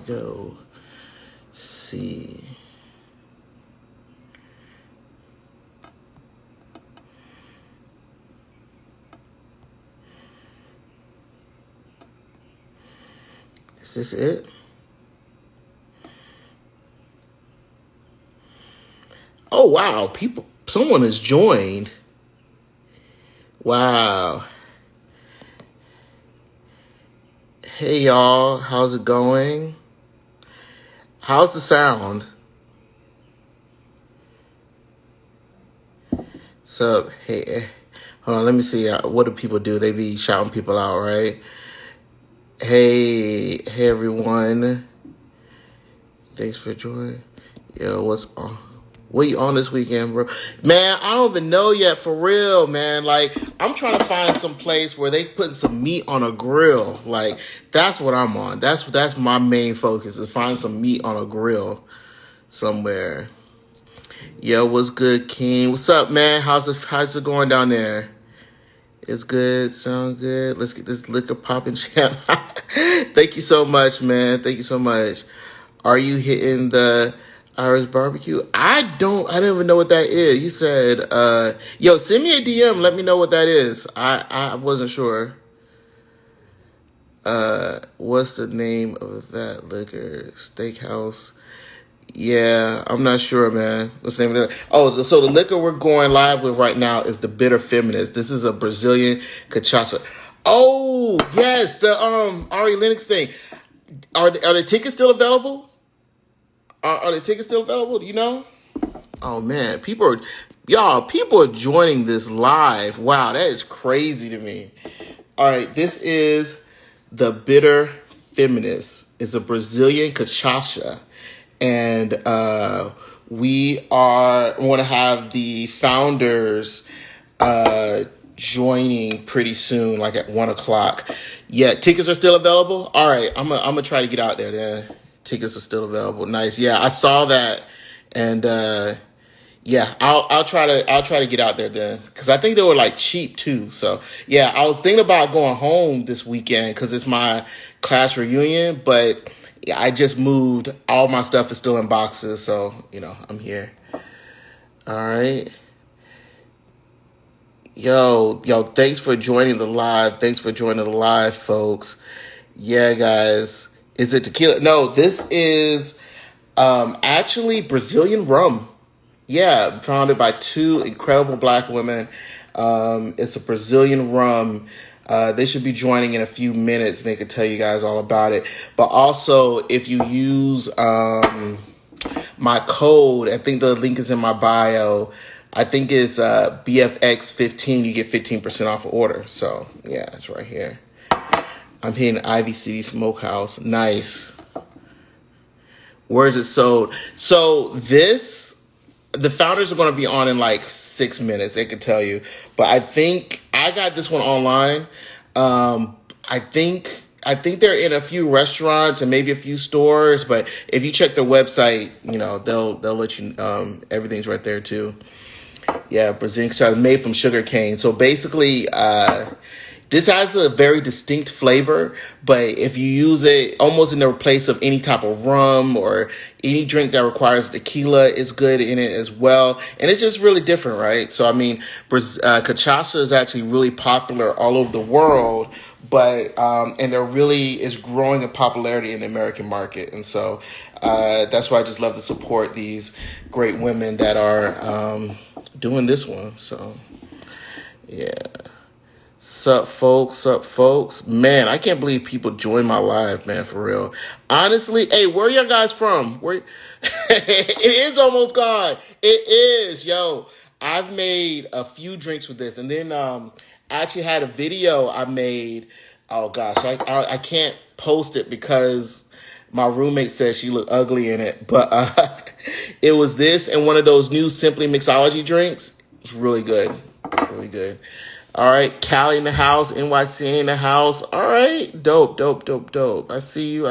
go. See. Is this it? Oh, wow. Someone has joined. Wow. Hey, y'all. How's it going? How's the sound? So, hey, hold on. Let me see. What do people do? They be shouting people out, right? Hey, everyone. Thanks for joining. Yo, what's on? What you on this weekend, bro? Man, I don't even know yet, for real, man. Like, I'm trying to find some place where they putting some meat on a grill. Like, that's what I'm on. That's my main focus, is find some meat on a grill somewhere. Yo, what's good, King? What's up, man? How's it going down there? It's good. Sound good. Let's get this liquor popping, champ. Thank you so much, man. Thank you so much. Are you hitting the Irish barbecue? I don't even know what that is. You said, yo, send me a DM. Let me know what that is. I wasn't sure. What's the name of that liquor? Steakhouse. Yeah, I'm not sure, man. What's the name of it? Oh, so the liquor we're going live with right now is the Bitter Feminist. This is a Brazilian cachaça. Oh, yes, the Ari Lennox thing. Are the tickets still available? Are the tickets still available? Do you know? Oh, man. People are joining this live. Wow, that is crazy to me. All right, this is the Bitter Feminist. It's a Brazilian cachaça. And we want to have the founders joining pretty soon, like at 1:00. Yeah, tickets are still available. All right, I'm gonna try to get out there. Then tickets are still available. Nice. Yeah, I saw that, and yeah, I'll try to get out there then, because I think they were like cheap too. So yeah, I was thinking about going home this weekend because it's my class reunion, but yeah, I just moved. All my stuff is still in boxes, so I'm here. All right. Yo, thanks for joining the live. Thanks for joining the live, folks. Yeah, guys. Is it tequila? No, this is actually Brazilian rum. Yeah, founded by two incredible black women. It's a Brazilian rum. They should be joining in a few minutes, and they can tell you guys all about it. But also, if you use my code, I think the link is in my bio. I think it's BFX15. You get 15% off of order. So yeah, it's right here. I'm here in Ivy City Smokehouse. Nice. Where is it sold? So the founders are going to be on in like 6 minutes. They can tell you. But I think I got this one online. I think they're in a few restaurants and maybe a few stores. But if you check their website, they'll let you. Everything's right there too. Yeah, Brazilian style, made from sugar cane. So basically, this has a very distinct flavor, but if you use it almost in the place of any type of rum or any drink that requires tequila, it's good in it as well. And it's just really different, right? So, I mean, cachaça is actually really popular all over the world, but and there really is growing in popularity in the American market. And so that's why I just love to support these great women that are doing this one. So, yeah. Sup, folks. Man, I can't believe people join my live, man, for real. Honestly, hey, where are you guys from? It is almost gone. It is, yo. I've made a few drinks with this, and then I actually had a video I made. Oh gosh, I can't post it because my roommate said she looked ugly in it, but it was this and one of those new Simply Mixology drinks. It's really good, really good. All right, Cali in the house, NYC in the house. All right, dope. I see you.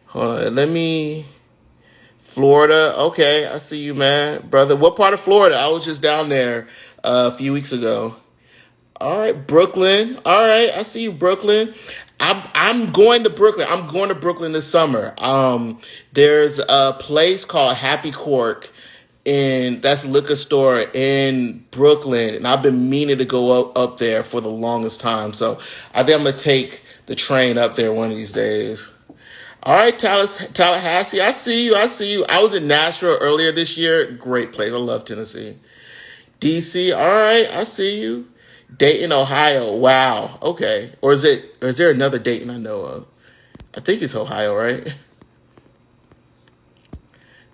Hold on, Florida. Okay, I see you, man, brother. What part of Florida? I was just down there a few weeks ago. All right, Brooklyn. All right, I see you, Brooklyn. I'm going to Brooklyn. I'm going to Brooklyn this summer. There's a place called Happy Cork, and that's a liquor store in Brooklyn, and I've been meaning to go up there for the longest time. So I think I'm gonna take the train up there one of these days. All right, Tallahassee, I see you. I see you. I was in Nashville earlier this year. Great place. I love Tennessee. DC, all right, I see you. Dayton, Ohio. Wow. Okay. Or is it? Or is there another Dayton I know of? I think it's Ohio, right?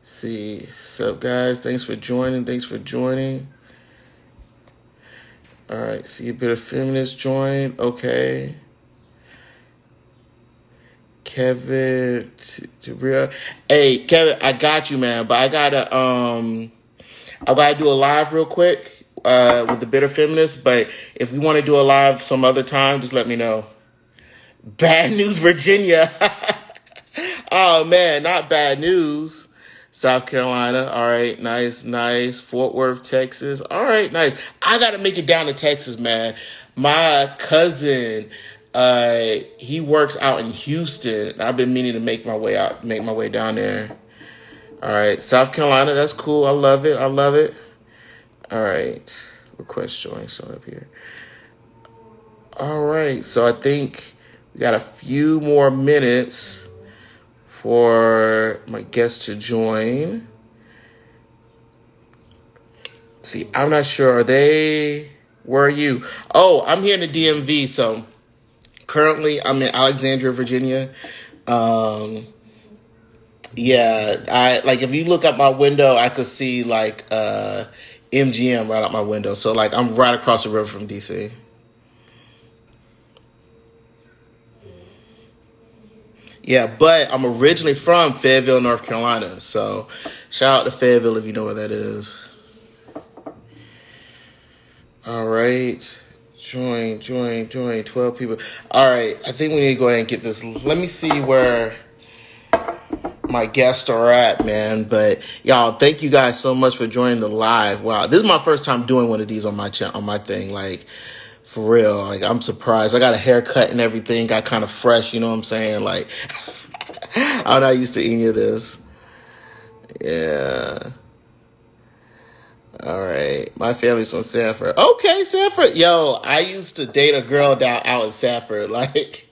See. What's up, guys? Thanks for joining. Thanks for joining. All right. See a Bitter Feminist join. Okay. Kevin, hey Kevin, I got you, man. But I gotta do a live real quick with the Bitter Feminist. But if we want to do a live some other time, just let me know. Bad news, Virginia. Oh man, not bad news. South Carolina. All right, nice, nice. Fort Worth, Texas. All right, nice. I gotta make it down to Texas, man. My cousin, he works out in Houston. I've been meaning to make my way down there. All right, South Carolina. That's cool. I love it. I love it. All right, request join. So up here. All right, so I think we got a few more minutes for my guest to join. See, I'm not sure. Where are you? Oh, I'm here in the DMV. So currently I'm in Alexandria, Virginia. Um, yeah, if you look up my window, I could see MGM right out my window. So like I'm right across the river from DC. Yeah, but I'm originally from Fayetteville, North Carolina. So shout out to Fayetteville if you know where that is. All right. Join. 12 people. All right. I think we need to go ahead and get this. Let me see where my guests are at, man. But y'all, thank you guys so much for joining the live. Wow. This is my first time doing one of these on my on my thing. Like, for real. Like, I'm surprised. I got a haircut and everything. Got kind of fresh. You know what I'm saying? Like, I'm not used to any of this. Yeah. All right. My family's from Sanford. Okay, Sanford. Yo, I used to date a girl down out in Sanford. Like,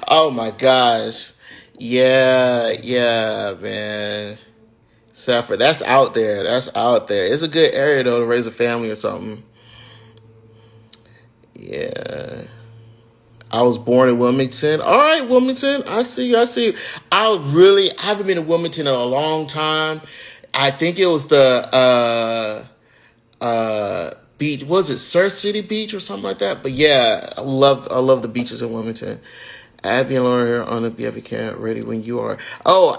oh my gosh. Yeah, man. Sanford, that's out there. That's out there. It's a good area though to raise a family or something. Yeah. I was born in Wilmington. All right, Wilmington. I see you. I see you. I haven't been to Wilmington in a long time. I think it was the beach. Was it Surf City Beach or something like that? But yeah, I love the beaches in Wilmington. Abby and Laura here on the BFE camp, ready when you are. Oh,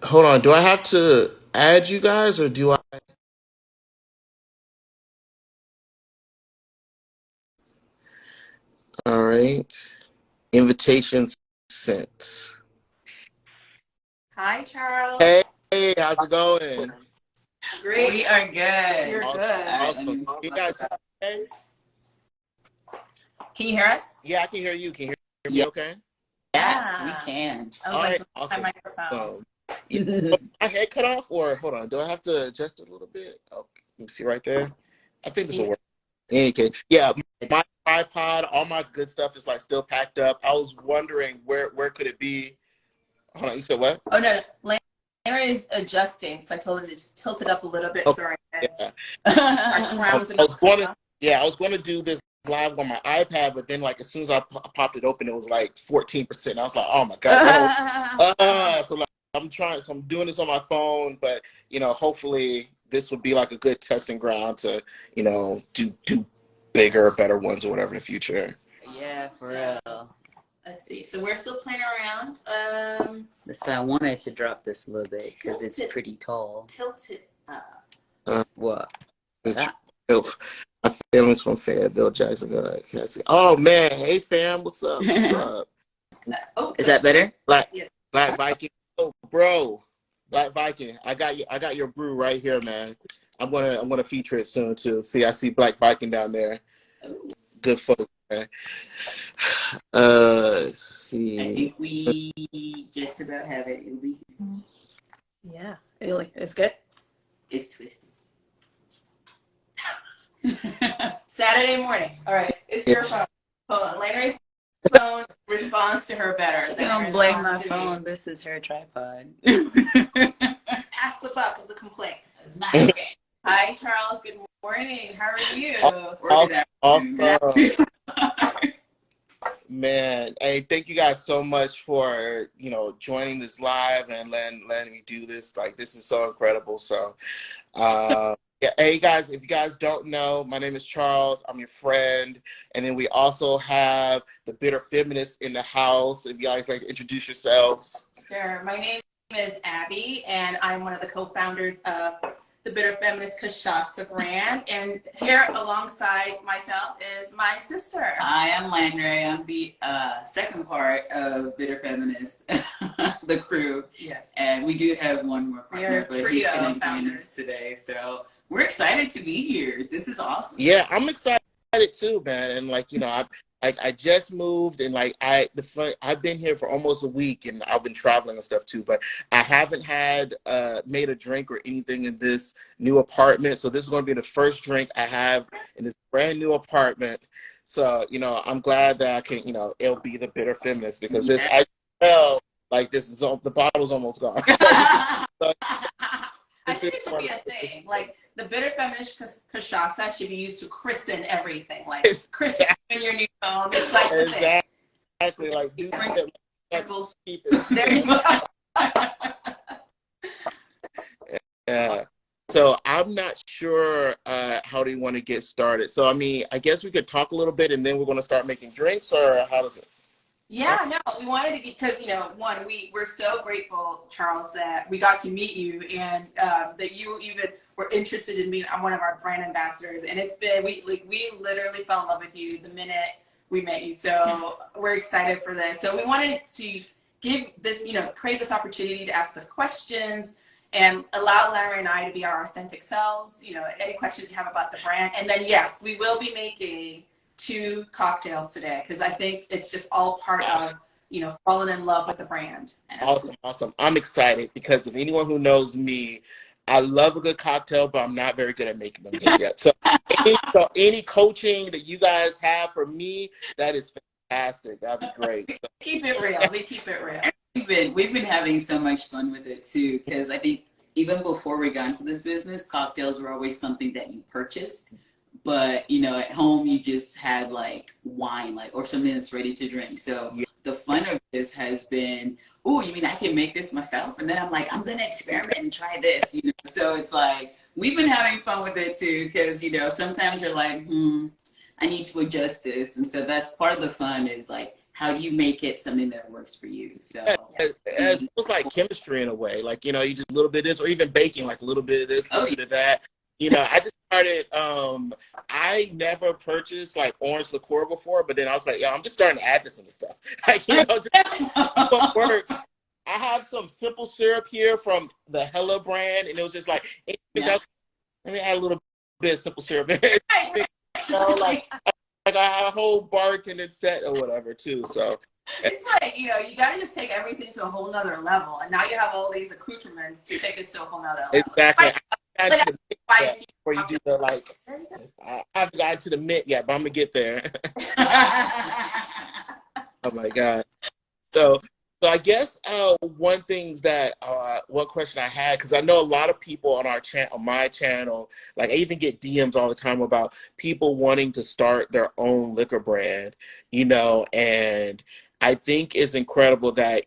hold on. Do I have to add you guys or do I? All right. Invitations sent. Hi, Charles. Hey, how's it going? Great. We are good. You're Awesome. good. Awesome. You guys okay? Can you hear us? Yeah, I can hear you. Can you hear me okay? Yes, Yeah. we can. I was All like, right, "Don't awesome. my microphone." My head cut off, or hold on, do I have to adjust it a little bit? Oh, you see right there? I think this will work. In any case, yeah, my tripod, all my good stuff is like still packed up. I was wondering where could it be? Hold on, you said what? Oh no, Lana is adjusting, so I told her to just tilt it up a little bit. Okay. Sorry, Yeah. guys. I was going to do this live on my iPad, but then like as soon as I popped it open, it was like 14%. I was like, oh my gosh. So like, I'm doing this on my phone, but hopefully this would be like a good testing ground to, do bigger, better ones or whatever in the future. Yeah, for real. Let's see. So we're still playing around. So I wanted to drop this a little bit because it's pretty tall. Tilt it up. What? My feelings from Fayetteville, Jackson. Oh man, hey fam, what's up? What's up? Is that better? Black Viking, oh, bro, Black Viking. I got your brew right here, man. I'm gonna feature it soon too. See, I see Black Viking down there. Good folks. Okay. Let's I see. think we just about have it. It'll be, Yeah. It's good. it's twisted. Saturday morning. All right. It's Yeah. your phone. Hold on. Landry's phone responds to her better You than don't it blame my responds to me. phone. This is her tripod. Pass the buck is a complaint. Not okay. Hi, Charles. Good morning. How are you? Or good Awesome. afternoon. Man, hey, thank you guys so much for, joining this live and letting me do this. Like, this is so incredible. So, yeah, hey guys, if you guys don't know, my name is Charles. I'm your friend. And then we also have the Bitter Feminist in the house. If you guys like to introduce yourselves. Sure. My name is Abby, and I'm one of the co-founders of the Bitter Feminist Kashasa brand. And here alongside myself is my sister. I am Landry. I'm the second part of Bitter Feminist, the crew. Yes. And we do have one more You're partner, a but he trio couldn't of join founders. us today. So we're excited to be here. This is awesome. Yeah, I'm excited too, man. And I just moved, and I've been here for almost a week, and I've been traveling and stuff too. But I haven't had made a drink or anything in this new apartment. So this is going to be the first drink I have in this brand new apartment. So I'm glad that I can, it'll be the Bitter Feminist because this I smell like this is the bottle's almost gone. So, I think it should be a thing. Like the Bitter Feminist Kashasa should be used to christen everything. Like christen in your new home. It's like the thing. Exactly. Like do it. Sprinkles. Keep it. There you go. Yeah. So I'm not sure how do you want to get started. So I mean, I guess we could talk a little bit, and then we're going to start making drinks, or how does it? Yeah, no, we wanted to get, because, one, we're so grateful, Charles, that we got to meet you, and that you even were interested in being one of our brand ambassadors. And it's been, we literally fell in love with you the minute we met you. So we're excited for this. So we wanted to give this, create this opportunity to ask us questions and allow Larry and I to be our authentic selves, any questions you have about the brand. And then, yes, we will be making 2 cocktails today because I think it's just all part of falling in love with the brand. Awesome. I'm excited because if anyone who knows me, I love a good cocktail, but I'm not very good at making them just yet. So any coaching that you guys have for me, that is fantastic. That'd be great. We keep it real. We've been having so much fun with it too, because I think even before we got into this business, cocktails were always something that you purchased. But at home you just had like wine, or something that's ready to drink. So the fun of this has been, oh, you mean I can make this myself? And then I'm like, I'm gonna experiment and try this. So it's like we've been having fun with it too, because sometimes you're like, I need to adjust this, and so that's part of the fun is like, how do you make it something that works for you? So it's almost like chemistry in a way, like you just a little bit of this, or even baking, like a little bit of this, a little bit of that. I just started, I never purchased like orange liqueur before, but then I was like, I'm just starting to add this into stuff. Just what works. I have some simple syrup here from the Hella brand, and it was just like, let me add a little bit of simple syrup. Like I had a whole bartending set or whatever too, so. It's like, you gotta just take everything to a whole nother level, and now you have all these accoutrements to take it to a whole nother level. Exactly. Before you do the I haven't gotten to the mint yet, but I'm gonna get there. Oh my god! So I guess one question I had, because I know a lot of people on my channel, like I even get DMs all the time about people wanting to start their own liquor brand, and I think it's incredible that,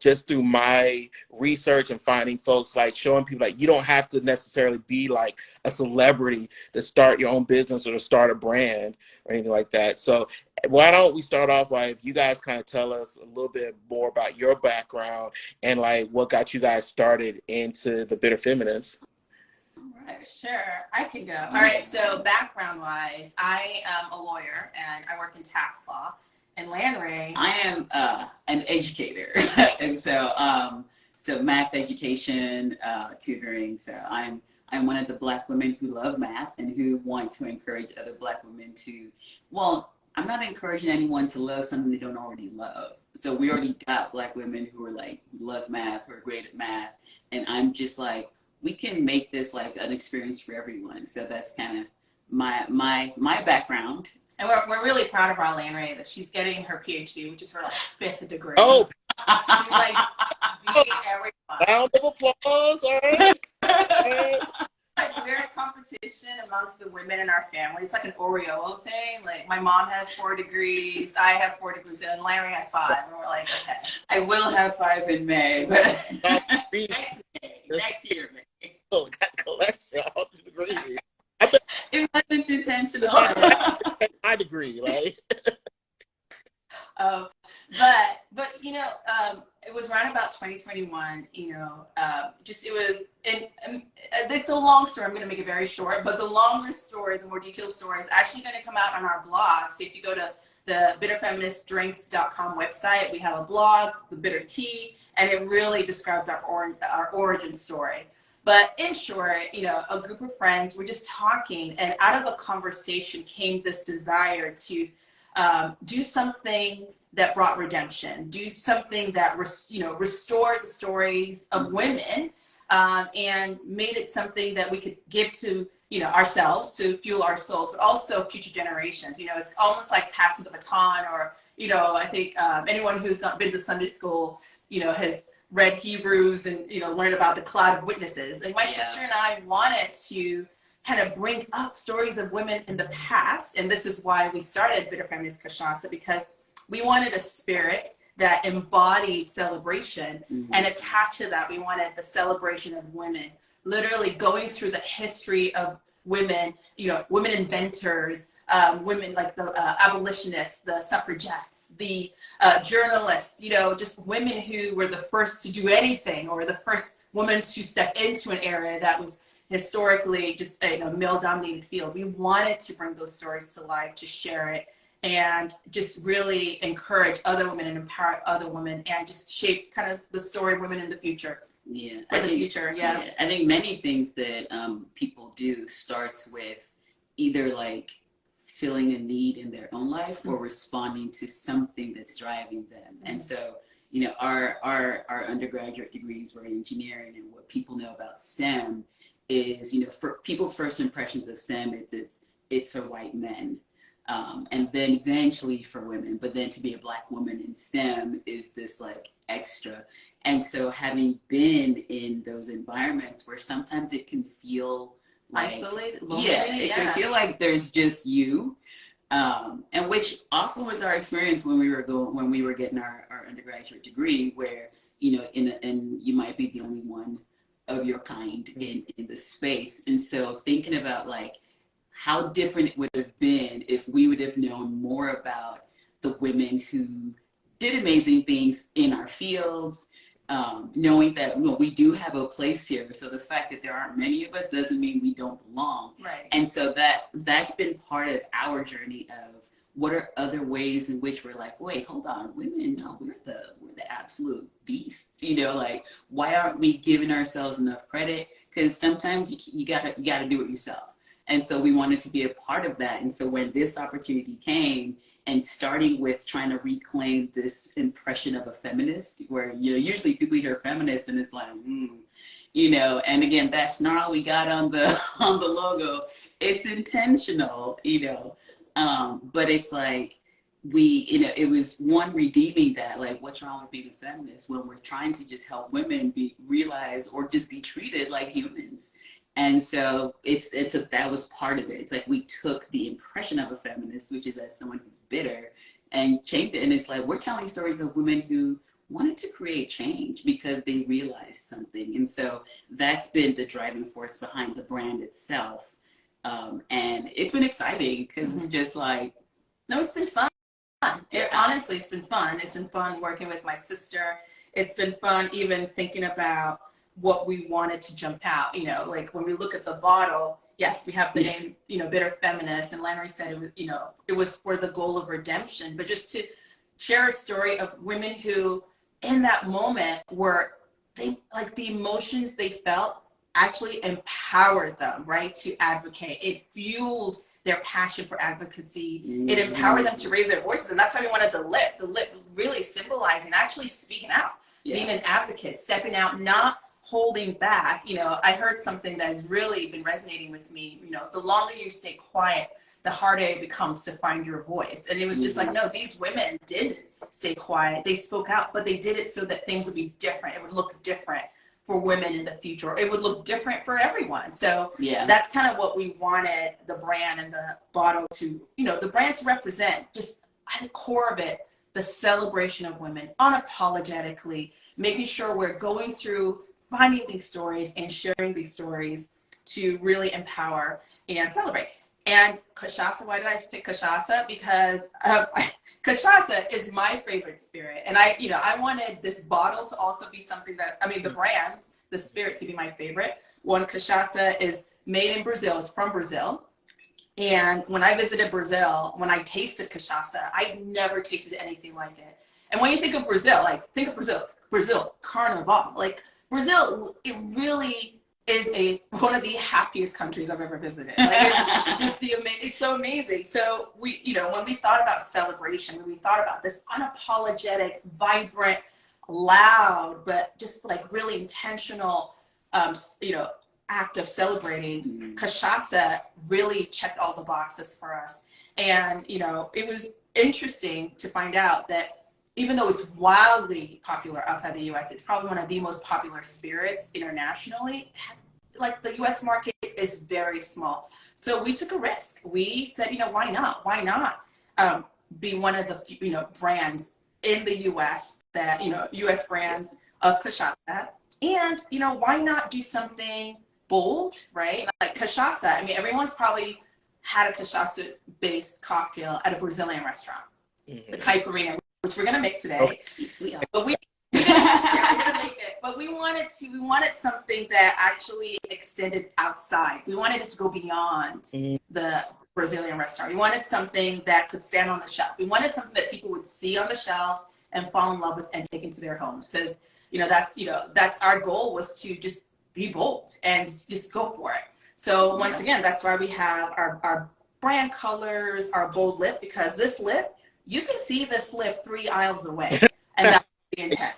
just through my research and finding folks, like showing people like you don't have to necessarily be like a celebrity to start your own business or to start a brand or anything like that. So why don't we start off if you guys kind of tell us a little bit more about your background and like what got you guys started into the Bitter Feminist? All right, sure, I can go. All right, so background-wise, I am a lawyer and I work in tax law. And Landry, I am an educator, and so math education, tutoring. So I'm one of the Black women who love math and who want to encourage other Black women to I'm not encouraging anyone to love something they don't already love. So we already got Black women who are like, love math, who are great at math. And I'm just like, we can make this like an experience for everyone. So that's kind of my background. And we're really proud of our Landry that she's getting her PhD, which is her like 5th degree. Oh, she's like beating everyone. Round of applause, all right? All right. Like we're in competition amongst the women in our family. It's like an Oreo thing. Like my mom has 4 degrees, I have 4 degrees, and Larry has 5. And we're like, okay. I will have 5 in May, but next year, May. Oh, got collection, all the degrees. It wasn't intentional. My degree, like. But you know, it was around about 2021. You know, just it was, and it's a long story. I'm going to make it very short. But the longer story, the more detailed story, is actually going to come out on our blog. So if you go to the bitterfeministdrinks.com website, we have a blog, the Bitter Tea, and it really describes our origin story. But in short, you know, a group of friends were just talking, and out of a conversation came this desire to do something that brought redemption, do something that restored the stories of women, and made it something that we could give to ourselves to fuel our souls, but also future generations. You know, it's almost like passing the baton, or I think anyone who's not been to Sunday school, has read Hebrews and learned about the cloud of witnesses. Like my sister and I wanted to kind of bring up stories of women in the past, and this is why we started Bitter Feminist Kashasa, because we wanted a spirit that embodied celebration, and attached to that, we wanted the celebration of women, literally going through the history of women, women inventors, women like the abolitionists, the suffragettes, the journalists, just women who were the first to do anything, or the first woman to step into an area that was historically just a male-dominated field. We wanted to bring those stories to life, to share it, and just really encourage other women and empower other women, and just shape kind of the story of women in the future. Yeah, I think many things that people do starts with either like feeling a need in their own life, or responding to something that's driving them. And so, our undergraduate degrees were in engineering, and what people know about STEM is, for people's first impressions of STEM, it's for white men. And then eventually for women, but then to be a Black woman in STEM is this like extra. And so having been in those environments where sometimes it can feel like, isolated, lonely, it can feel like there's just you, and which often was our experience when we were getting our undergraduate degree, where and you might be the only one of your kind in the space. And so thinking about like how different it would have been if we would have known more about the women who did amazing things in our fields, knowing that we do have a place here. So the fact that there aren't many of us doesn't mean we don't belong. Right. And so that's been part of our journey of what are other ways in which we're like, wait, hold on, women, no, we're the absolute beasts. Like, why aren't we giving ourselves enough credit? Because sometimes you gotta do it yourself. And so we wanted to be a part of that. And so when this opportunity came, and starting with trying to reclaim this impression of a feminist, where, usually people hear feminist and it's like, and again, that's not all we got on the logo. It's intentional, but it's like, it was one redeeming that, like, what's wrong with being a feminist when we're trying to just help women realize or just be treated like humans. And so that was part of it. It's like we took the impression of a feminist, which is as someone who's bitter, and changed it. And it's like we're telling stories of women who wanted to create change because they realized something. And so that's been the driving force behind the brand itself. And it's been exciting because it's just like, no, it's been fun. Honestly, it's been fun. It's been fun working with my sister. It's been fun even thinking about what we wanted to jump out, like when we look at the bottle, yes, we have the name, Bitter Feminist, and Landry said it was, it was for the goal of redemption, but just to share a story of women who in that moment were, they like the emotions they felt actually empowered them, right, to advocate. It fueled their passion for advocacy. It empowered them to raise their voices. And that's why we wanted the lip really symbolizing actually speaking out, being an advocate, stepping out, not holding back. You know, I heard something that has really been resonating with me. You know, the longer you stay quiet, the harder it becomes to find your voice. And it was just like, no, these women didn't stay quiet. They spoke out, but they did it so that things would be different. It would look different for women in the future. It would look different for everyone. So that's kind of what we wanted the brand and the bottle to, you know, the brand to represent, just at the core of it, the celebration of women unapologetically, making sure we're going through finding these stories and sharing these stories to really empower and celebrate. And cachaça, why did I pick cachaça? Because cachaça is my favorite spirit. And I wanted this bottle to also be something that, I mean, the brand, the spirit to be my favorite. One, cachaça is made in Brazil, it's from Brazil. And when I visited Brazil, when I tasted cachaça, I never tasted anything like it. And when you think of Brazil, like, think of Brazil, Carnival. Like, Brazil, it really is one of the happiest countries I've ever visited. Like, it's just it's so amazing. So we, you know, when we thought about celebration, when we thought about this unapologetic, vibrant, loud, but just like really intentional, you know, act of celebrating, cachaça really checked all the boxes for us. And, you know, it was interesting to find out that even though it's wildly popular outside the US, it's probably one of the most popular spirits internationally. Like, the US market is very small. So we took a risk. We said, you know, why not? Why not be one of the, you know, brands in the US that, you know, US brands of cachaça? And, you know, why not do something bold, right? Like cachaça. I mean, everyone's probably had a cachaça-based cocktail at a Brazilian restaurant, the caipirinha, which we're gonna make today. Okay. Yes, we are. But we're gonna make it. But we wanted something that actually extended outside. We wanted it to go beyond the Brazilian restaurant. We wanted something that could stand on the shelf. We wanted something that people would see on the shelves and fall in love with and take into their homes. Because, you know, that's our goal, was to just be bold and just go for it. So once again, that's why we have our brand colors, our bold lip, because this lip, you can see this lip 3 aisles away, and that's the intent.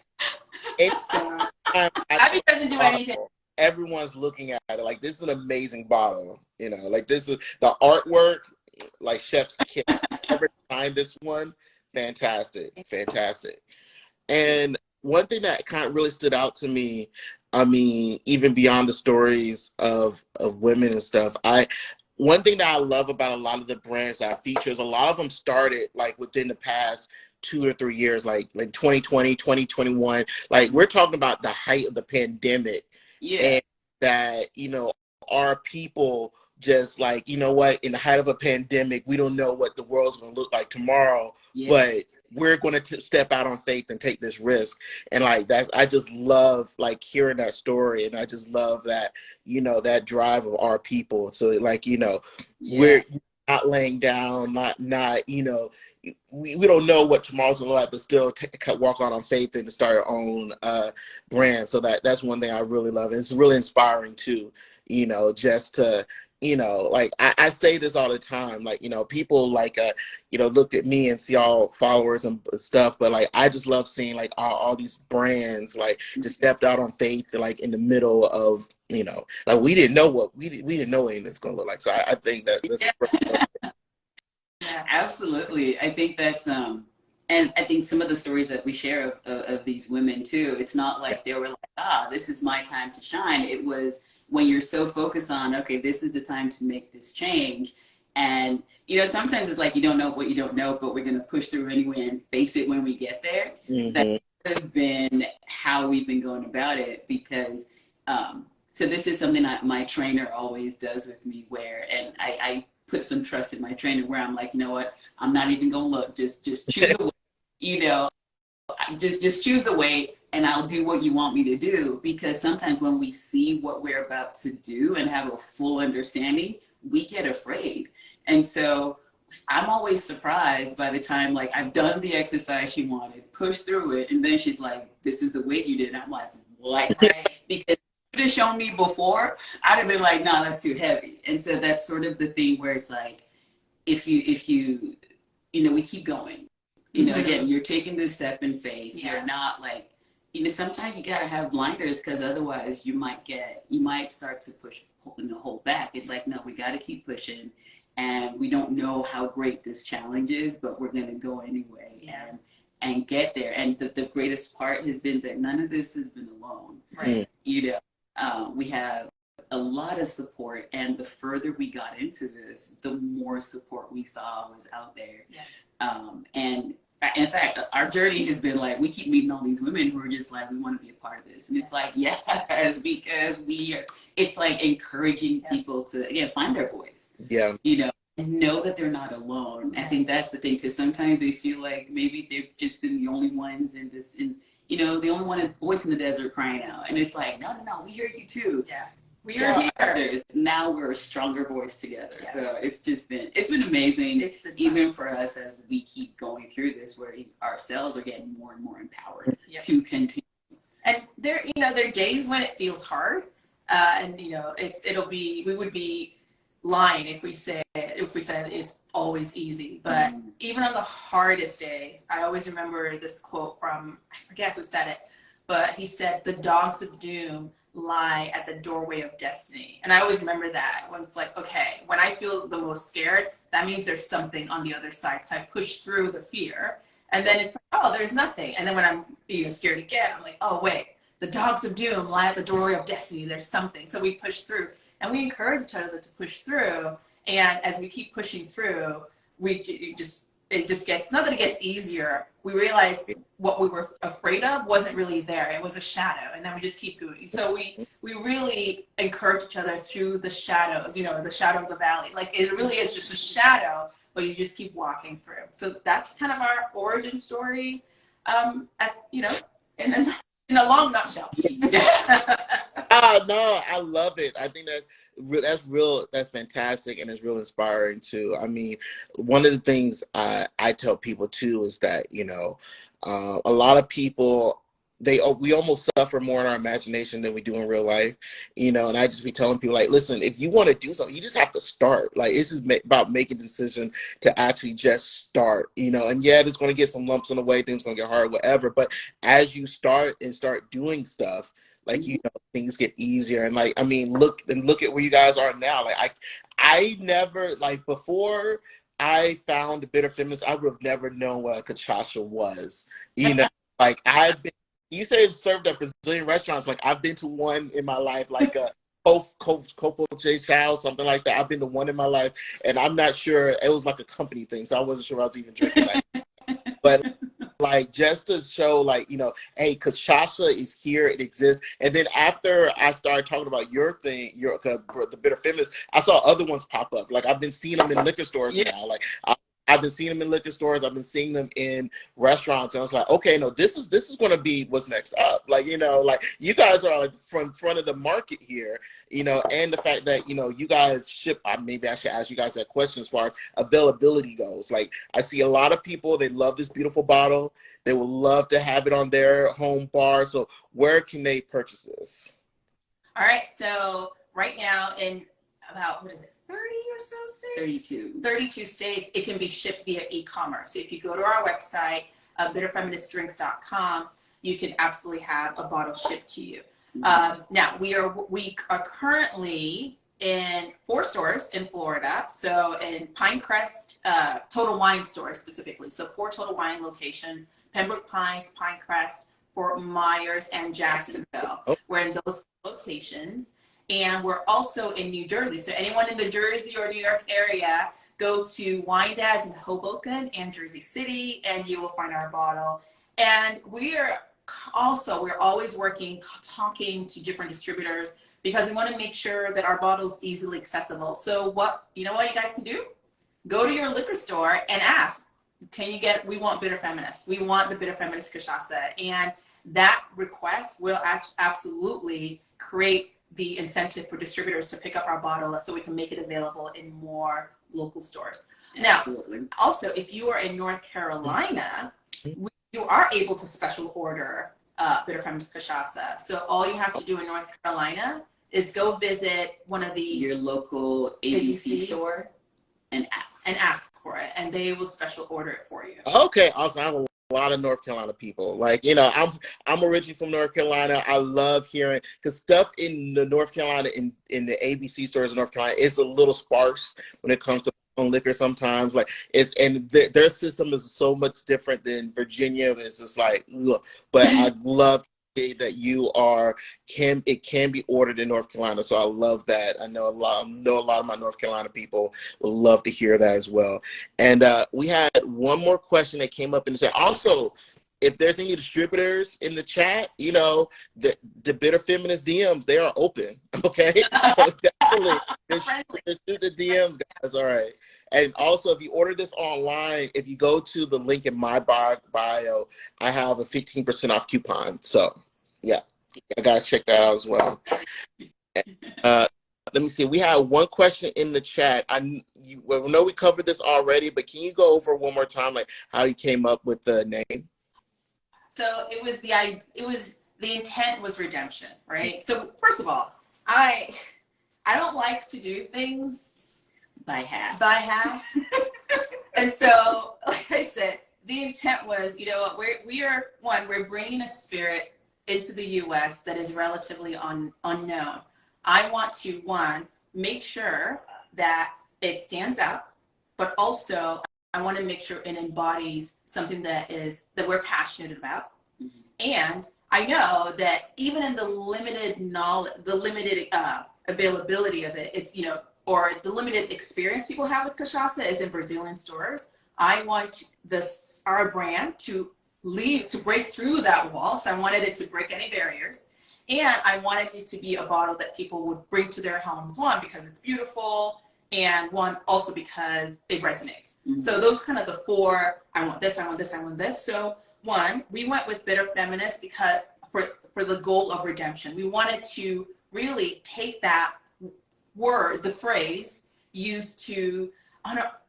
So, Abby doesn't do anything. Everyone's looking at it like, this is an amazing bottle. You know, like, this is the artwork, like chef's kiss. Whoever designed this one, fantastic. And one thing that kind of really stood out to me, I mean, even beyond the stories of women and stuff, one thing that I love about a lot of the brands that I feature is a lot of them started like within the past 2 or 3 years, like 2020, 2021. Like, we're talking about the height of the pandemic. And that, you know, our people just like, you know what, in the height of a pandemic, we don't know what the world's going to look like tomorrow, but we're going to step out on faith and take this risk. And like that, I just love like hearing that story. And I just love that, you know, that drive of our people. So like, you know, we're not laying down, not, you know, we don't know what tomorrow's gonna look like, but still walk on faith and start our own brand. So that's one thing I really love. And it's really inspiring too, you know, just to, you know, like I say this all the time, like, you know, people like, you know, look at me and see all followers and stuff, but like, I just love seeing like all these brands, like, just stepped out on faith, like in the middle of, you know, like we didn't know we didn't know anything that's going to look like. So I think that that's Yeah, absolutely. I think that's and I think some of the stories that we share of these women too, it's not like they were like, this is my time to shine. It was when you're so focused on, okay, this is the time to make this change. And, you know, sometimes it's like you don't know what you don't know, but we're going to push through anyway and face it when we get there. That has been how we've been going about it, because so this is something that my trainer always does with me, where, and I put some trust in my trainer, where I'm like, you know what, I'm not even gonna look, just choose a way, you know, just choose the way and I'll do what you want me to do. Because sometimes when we see what we're about to do and have a full understanding, we get afraid. And so I'm always surprised by the time, like, I've done the exercise she wanted, pushed through it, and then she's like, this is the weight you did. And I'm like, what? Because if you'd have shown me before, I'd have been like, no, that's too heavy. And so that's sort of the thing where it's like, if you we keep going. Again, you're taking this step in faith. Yeah. You're not like, sometimes you gotta have blinders, because otherwise you might start to hold back. It's like, no, we gotta keep pushing, and we don't know how great this challenge is, but we're gonna go anyway. Yeah. And get there. And the greatest part has been that none of this has been alone. Right. We have a lot of support, and the further we got into this, the more support we saw was out there. Yeah. And in fact, our journey has been like, we keep meeting all these women who are just like, we want to be a part of this. And it's like, yes, because it's like encouraging people to, again, find their voice. Yeah. And know that they're not alone. I think that's the thing, because sometimes they feel like maybe they've just been the only ones the only one voice in the desert crying out. And it's like, no, we hear you too. Yeah. We are here. Now we're a stronger voice together. Yeah. So it's been amazing. It's been even for us as we keep going through this, where ourselves are getting more and more empowered to continue. And there are days when it feels hard, and we would be lying if we said it's always easy. But even on the hardest days, I always remember this quote from, I forget who said it, but he said, "The dogs of doom lie at the doorway of destiny." And I always remember that, when it's like, okay, when I feel the most scared, that means there's something on the other side. So I push through the fear, and then it's like, oh, there's nothing. And then when I'm scared again, I'm like, oh wait, the dogs of doom lie at the doorway of destiny. There's something. So we push through, and we encourage each other to push through. And as we keep pushing through, it just gets, not that it gets easier, we realize what we were afraid of wasn't really there. It was a shadow, and then we just keep going. So we really encourage each other through the shadows, the shadow of the valley. Like, it really is just a shadow, but you just keep walking through. So that's kind of our origin story, in a long nutshell. No, I love it. I think that's real. That's fantastic, and it's real inspiring too. I mean, one of the things I tell people too is that a lot of people, we almost suffer more in our imagination than we do in real life, and I just be telling people, like, listen, if you want to do something, you just have to start. Like, it's just about making a decision to actually just start, and there's going to get some lumps in the way, things going to get hard, whatever, but as you start doing stuff, like, things get easier. And like, I mean, look at where you guys are now. Like, I never, like, before I found Bitter Feminist, I would have never known what a cachaça was, like, you say it's served at Brazilian restaurants. Like, I've been to one in my life, like a Copo J Chow, something like that. I've been to one in my life, and I'm not sure, it was like a company thing, so I wasn't sure I was even drinking that. But like, just to show, like, hey, cachaça is here, it exists. And then after I started talking about your thing, the Bitter Feminist, I saw other ones pop up. Like, I've been seeing them in liquor stores now. Like, I've been seeing them in liquor stores. I've been seeing them in restaurants. And I was like, okay, no, this is going to be what's next up. Like, like, you guys are like front of the market here, and the fact that, you guys ship, maybe I should ask you guys that question as far as availability goes. Like, I see a lot of people, they love this beautiful bottle. They would love to have it on their home bar. So where can they purchase this? All right. So right now, in about, 30 or so states? 32 states, it can be shipped via e-commerce. So if you go to our website, bitterfeministdrinks.com, you can absolutely have a bottle shipped to you. Now, we are currently in 4 stores in Florida. So in Pinecrest, Total Wine stores specifically. So 4 Total Wine locations: Pembroke Pines, Pinecrest, Fort Myers, and Jacksonville. We're in those locations. And we're also in New Jersey. So anyone in the Jersey or New York area, go to Wine Dads in Hoboken and Jersey City, and you will find our bottle. And we're always working, talking to different distributors, because we want to make sure that our bottle is easily accessible. So what you guys can do? Go to your liquor store and ask, we want Bitter Feminist. We want the Bitter Feminist cachaça. And that request will absolutely create the incentive for distributors to pick up our bottle, so we can make it available in more local stores. Absolutely. Now, also, if you are in North Carolina, you are able to special order Bitter Feminist cachaça. So all you have to do in North Carolina is go visit one of your local ABC store. and ask. And ask for it, and they will special order it for you. Okay, awesome. I have a lot of North Carolina people. Like, I'm originally from North Carolina. I love hearing, because stuff in the North Carolina, in the ABC stores in North Carolina, is a little sparse when it comes to on liquor sometimes. Like, their system is so much different than Virginia. It's just like, ugh. But I love that it can be ordered in North Carolina. So I love that. I know a lot of my North Carolina people would love to hear that as well. And we had one more question that came up in the chat. Also, if there's any distributors in the chat, the Bitter Feminist DMs, they are open. Okay, so definitely just shoot the DMs, guys. All right. And also, if you order this online, if you go to the link in my bio, I have a 15% off coupon. So, yeah, guys, check that out as well. Let me see. We have one question in the chat. I know we covered this already, but can you go over one more time, like how you came up with the name? So the intent was redemption, right? So first of all, I don't like to do things by half. And so, like I said, the intent was, we're bringing a spirit into the U.S. that is relatively unknown. I want to, make sure that it stands out, but also I want to make sure it embodies something that we're passionate about. Mm-hmm. And I know that even in the limited knowledge, the limited availability of it, it's, or the limited experience people have with cachaça is in Brazilian stores. I want our brand to break through that wall. So I wanted it to break any barriers. And I wanted it to be a bottle that people would bring to their homes, one, because it's beautiful, and one, also because it resonates. Mm-hmm. So those kind of the four, I want this, I want this, I want this. So one, we went with Bitter Feminist because for the goal of redemption. We wanted to really take that word, the phrase, used to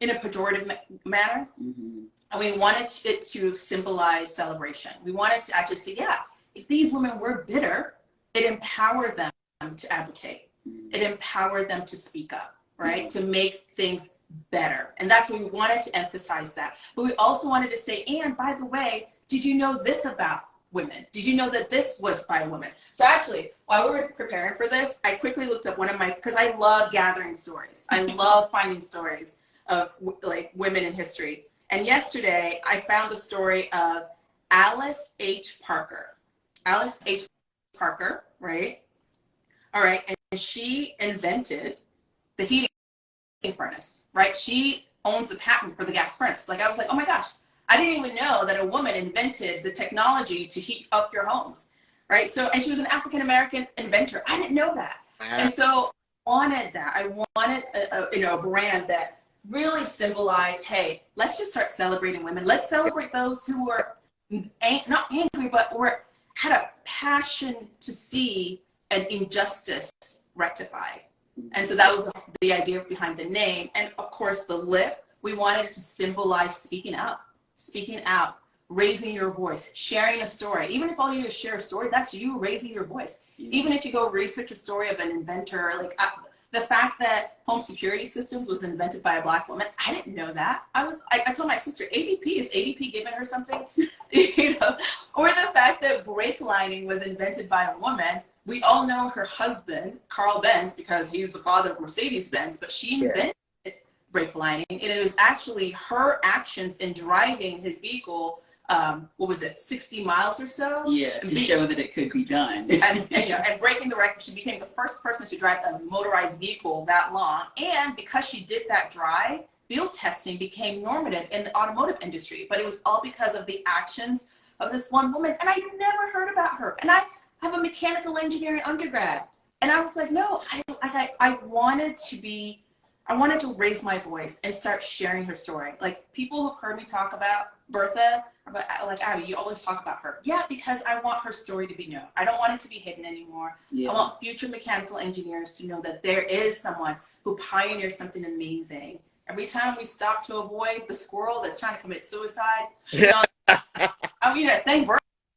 in a pejorative manner. Mm-hmm. And we wanted it to symbolize celebration. We wanted to actually say, yeah, if these women were bitter, it empowered them to advocate. It empowered them to speak up, right? Mm-hmm. To make things better. And that's what we wanted to emphasize that. But we also wanted to say, and by the way, did you know this about women? Did you know that this was by a woman? So actually, while we were preparing for this, I quickly looked up because I love gathering stories. I love finding stories of like women in history. And yesterday, I found the story of Alice H. Parker. Alice H. Parker, right? All right, and she invented the heating furnace, right? She owns the patent for the gas furnace. Like, I was like, oh my gosh, I didn't even know that a woman invented the technology to heat up your homes, right? So, and she was an African-American inventor. I didn't know that. And so I wanted that. I wanted a brand that really symbolized, hey, let's just start celebrating women. Let's celebrate those who were not angry, but had a passion to see an injustice rectified. And so that was the idea behind the name. And of course, the lip, we wanted it to symbolize speaking out, raising your voice, sharing a story. Even if all you do is share a story, that's you raising your voice. Yeah. Even if you go research a story of an inventor, like the fact that home security systems was invented by a Black woman, I didn't know that. I told my sister, is ADP giving her something? Or the fact that brake lining was invented by a woman. We all know her husband, Carl Benz, because he's the father of Mercedes-Benz, but she invented brake lining, and it was actually her actions in driving his vehicle, 60 miles or so? Yeah, to show that it could be done. and breaking the record. She became the first person to drive a motorized vehicle that long, and because she did that drive, field testing became normative in the automotive industry, but it was all because of the actions of this one woman, and I never heard about her. And I have a mechanical engineering undergrad, and I was like, no, I wanted to raise my voice and start sharing her story. Like, people have heard me talk about Bertha, but like, Abby, you always talk about her. Yeah, because I want her story to be known. I don't want it to be hidden anymore. Yeah. I want future mechanical engineers to know that there is someone who pioneered something amazing. Every time we stop to avoid the squirrel that's trying to commit suicide, thank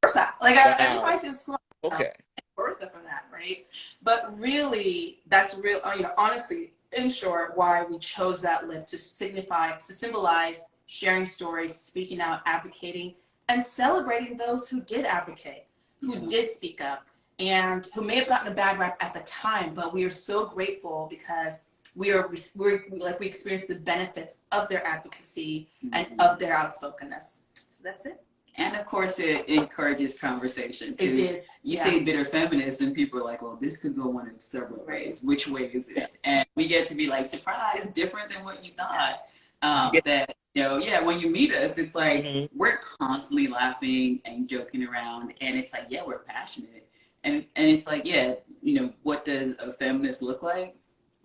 Bertha. Like, every time I see the squirrel, okay. Bertha for that, right? But really, that's real. Honestly, in short, why we chose that lip to symbolize sharing stories, speaking out, advocating, and celebrating those who did advocate, who did speak up, and who may have gotten a bad rap at the time, but we are so grateful because we experienced the benefits of their advocacy and of their outspokenness. So that's it. And of course, it encourages conversation. It did. You say bitter feminist, and people are like, well, this could go one of several ways. Which way is it? And we get to be like, surprise, different than what you thought. That, when you meet us, it's like we're constantly laughing and joking around. And it's like, yeah, we're passionate. And it's like, what does a feminist look like?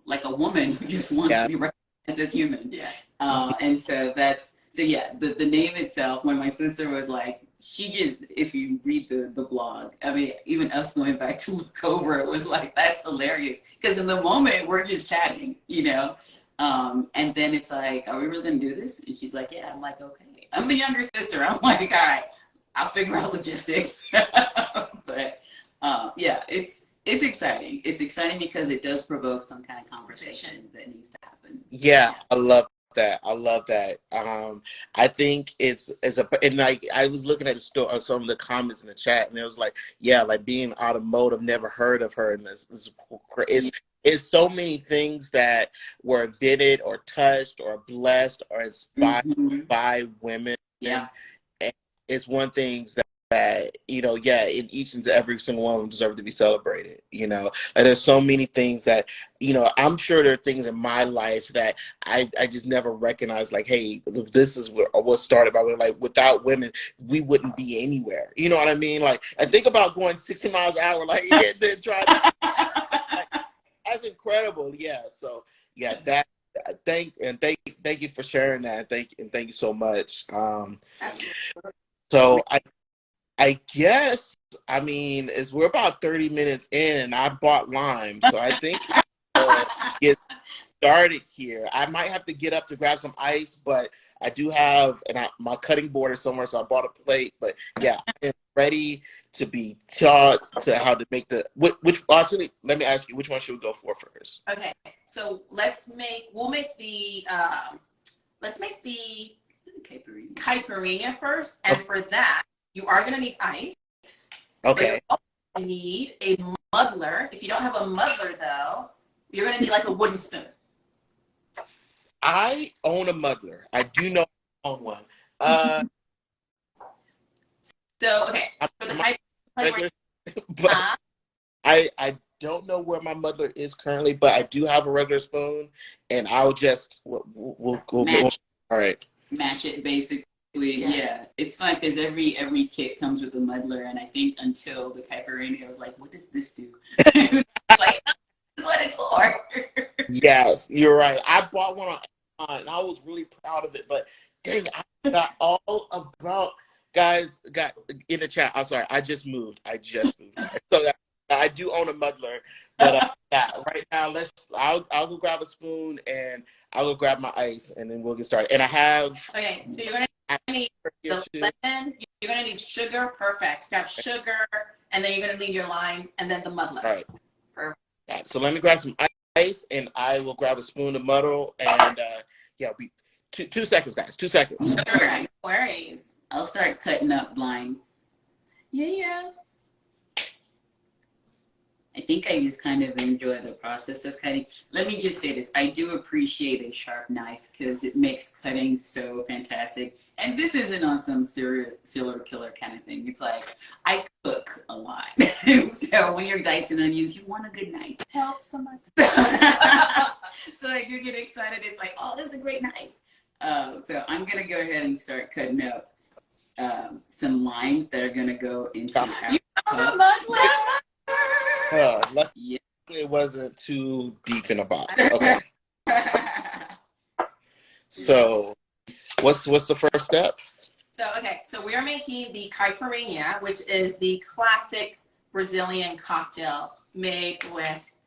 Like a woman who just wants to be recognized as human. Yeah. And so the name itself, when my sister was like, if you read the blog, I mean, even us going back to look over, it was like, that's hilarious. Because in the moment, we're just chatting, and then it's like, are we really going to do this? And she's like, yeah. I'm like, okay. I'm the younger sister. I'm like, all right, I'll figure out logistics. But it's exciting. It's exciting because it does provoke some kind of conversation that needs to happen. Yeah, I love that. I think and like I was looking at some of the comments in the chat, and it was like, like being automotive, never heard of her, and it's so many things that were vetted or touched or blessed or inspired by women. Yeah, and it's one thing that in each and every single one of them deserve to be celebrated, and there's so many things that, I'm sure there are things in my life that I just never recognized, like, hey, this is what started by women. Like, without women, we wouldn't be anywhere. You know what I mean? Like, I think about going 60 miles an hour, like, and then trying to, like, that's incredible. Yeah. So that, thank you for sharing that. Thank you so much. So I guess, we're about 30 minutes in, and I bought lime, so I think we'll get started here. I might have to get up to grab some ice, but I do have, my cutting board is somewhere, so I bought a plate. But yeah, I'm ready to be taught to how to make actually, let me ask you, which one should we go for first? Okay, so let's make the caipirinha first, and for that, you are going to need ice. Okay. You also need a muddler. If you don't have a muddler, though, you're going to need like a wooden spoon. I own a muddler. I do know I own one. So, okay. For the caipirinha, but I don't know where my muddler is currently, but I do have a regular spoon, and I'll just, we'll all right. Match it, basically. Yeah, it's fun because every kit comes with a muddler, and I think until the caipirinha, I was like, what does this do? It's like, this is what it's for. Yes, you're right. I bought one on Amazon, and I was really proud of it, but dang, I forgot all about, guys, got in the chat. I'm sorry, I just moved. So I do own a muddler, but right now, I'll go grab a spoon, and I'll go grab my ice, and then we'll get started. And I have... Okay, so you're going to need the lemon, you're going to need sugar, perfect. You have sugar, and then you're going to need your lime, and then the muddler. All right. Perfect. Right, so let me grab some ice, and I will grab a spoon to muddle, and we 2 seconds, guys, 2 seconds. Sure, no worries. I'll start cutting up limes. Yeah. I think I just kind of enjoy the process of cutting. Let me just say this. I do appreciate a sharp knife because it makes cutting so fantastic. And this isn't on some serial killer kind of thing. It's like, I cook a lot. So when you're dicing onions, you want a good knife. Help so much. So I do get excited. It's like, oh, this is a great knife. So I'm going to go ahead and start cutting up some limes that are going to go into our cup. Luckily it wasn't too deep in a box. Okay. So, what's the first step? So we are making the caipirinha, which is the classic Brazilian cocktail made with